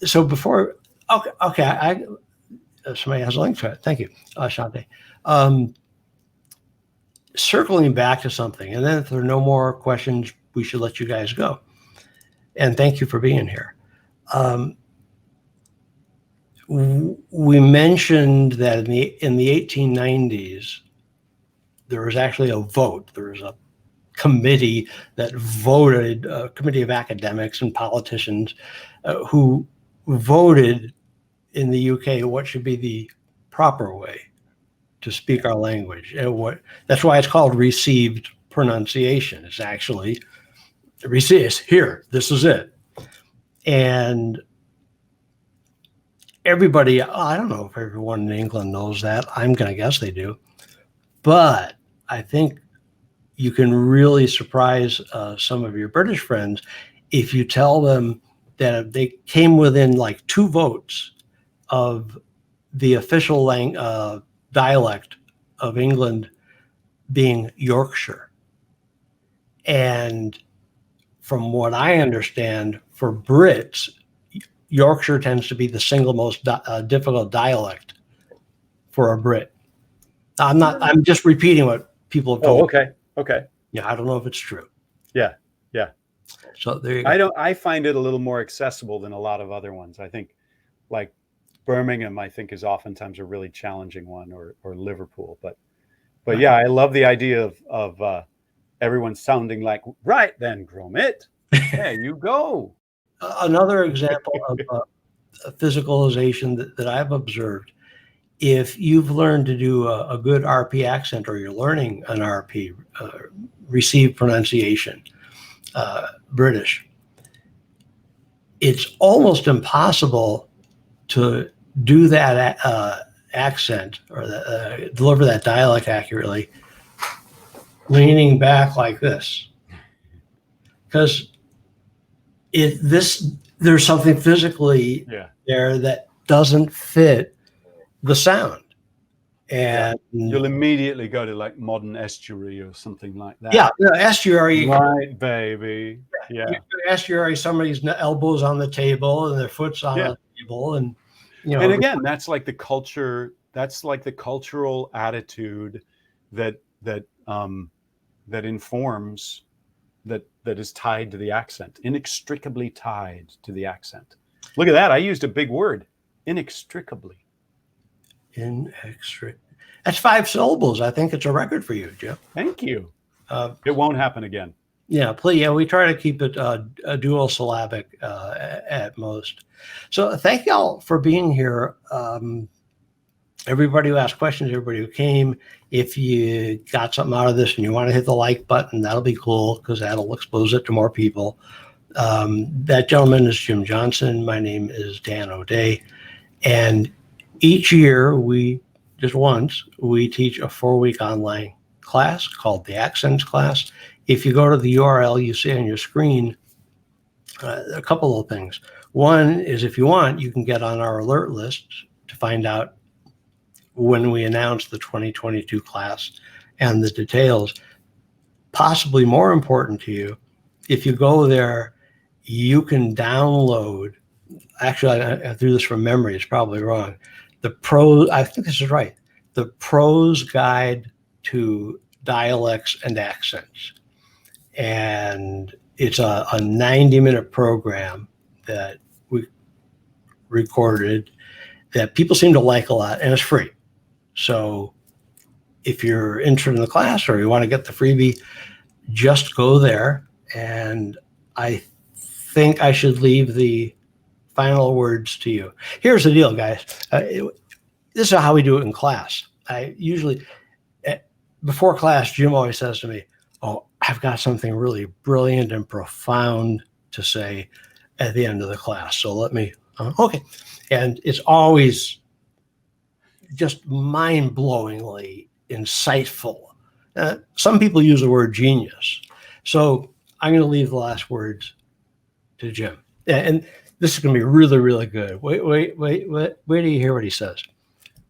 So before, okay, somebody has a link to it. Thank you, Shantae. Circling back to something, and then if there are no more questions, we should let you guys go. And thank you for being here. We mentioned that in the 1890s, there was actually a vote. There was a committee that voted, a committee of academics and politicians who voted in the UK what should be the proper way to speak our language. And that's why it's called received pronunciation. It's actually received. Here, this is it. And everybody, I don't know if everyone in England knows that. I'm going to guess they do. But I think you can really surprise some of your British friends if you tell them that they came within like 2 votes of the official dialect of England being Yorkshire. And from what I understand, for Brits, Yorkshire tends to be the single most difficult dialect for a Brit. I'm just repeating what people have told me. Okay. Yeah, I don't know if it's true. Yeah. So there you go. I find it a little more accessible than a lot of other ones. I think like Birmingham, I think, is oftentimes a really challenging one, or Liverpool. But yeah, I love the idea of everyone sounding like, right then, Gromit, there you go. Another example of physicalization that I've observed, if you've learned to do a good RP accent, or you're learning an RP, received pronunciation, British, it's almost impossible to do that accent or deliver that dialect accurately leaning back like this, because there's something physically there that doesn't fit the sound. And you'll immediately go to like modern estuary or something like that. Yeah, estuary. Right, baby. Yeah. Estuary, somebody's elbows on the table and their foot's on the table, and and again, that's like the culture. That's like the cultural attitude that informs, that is tied to the accent, inextricably tied to the accent. Look at that. I used a big word, inextricably. That's 5 syllables. I think it's a record for you, Jeff. Thank you. It won't happen again. Yeah, please. Yeah, we try to keep it a dual syllabic at most. So thank y'all for being here. Everybody who asked questions, everybody who came. If you got something out of this and you want to hit the like button, that'll be cool, because that'll expose it to more people. That gentleman is Jim Johnson. My name is Dan O'Day. And each year, we teach a 4-week online class called the Accents class. If you go to the URL you see on your screen, a couple of things. One is, if you want, you can get on our alert list to find out when we announce the 2022 class and the details. Possibly more important to you, if you go there, you can download, actually, I threw this from memory, it's probably wrong, I think this is right, the Prose Guide to Dialects and Accents. And it's a 90-minute program that we recorded that people seem to like a lot, and it's free. So if you're interested in the class or you want to get the freebie, just go there. And I think I should leave the final words to you. Here's the deal, guys. This is how we do it in class. I usually, before class, Jim always says to me, "Oh, I've got something really brilliant and profound to say at the end of the class. So let me," okay. And it's always just mind-blowingly insightful. Some people use the word genius. So I'm going to leave the last words to Jim. And this is going to be really, really good. Wait till you hear what he says.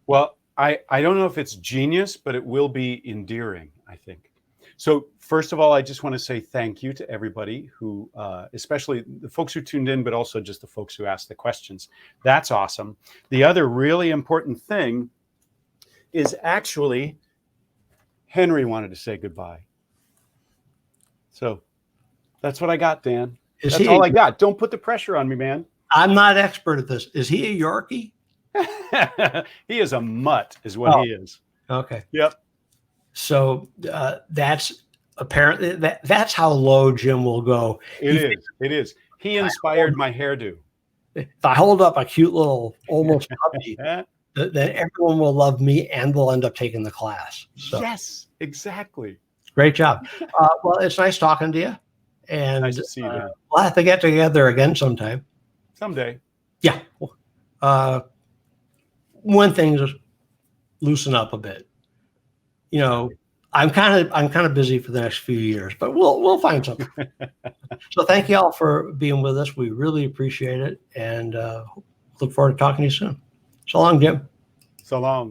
Well, I don't know if it's genius, but it will be endearing, I think. So first of all, I just want to say thank you to everybody who, especially the folks who tuned in, but also just the folks who asked the questions. That's awesome. The other really important thing is actually Henry wanted to say goodbye. So that's what I got, Dan. That's all I got. Don't put the pressure on me, man. I'm not expert at this. Is he a Yorkie? He is a mutt, is what Oh. he is. Okay. Yep. So that's apparently that's how low Jim will go. It is. It is. He inspired my hairdo. If I hold up a cute little almost puppy, then everyone will love me and will end up taking the class. So Yes, exactly. great job. Well, it's nice talking to you. And Nice to see you, Dan. we'll have to get together again sometime. Someday. Yeah. When things loosen up a bit. You know, I'm kind of busy for the next few years, but we'll find something. So thank you all for being with us. We really appreciate it, and look forward to talking to you soon. So long, Jim. So long.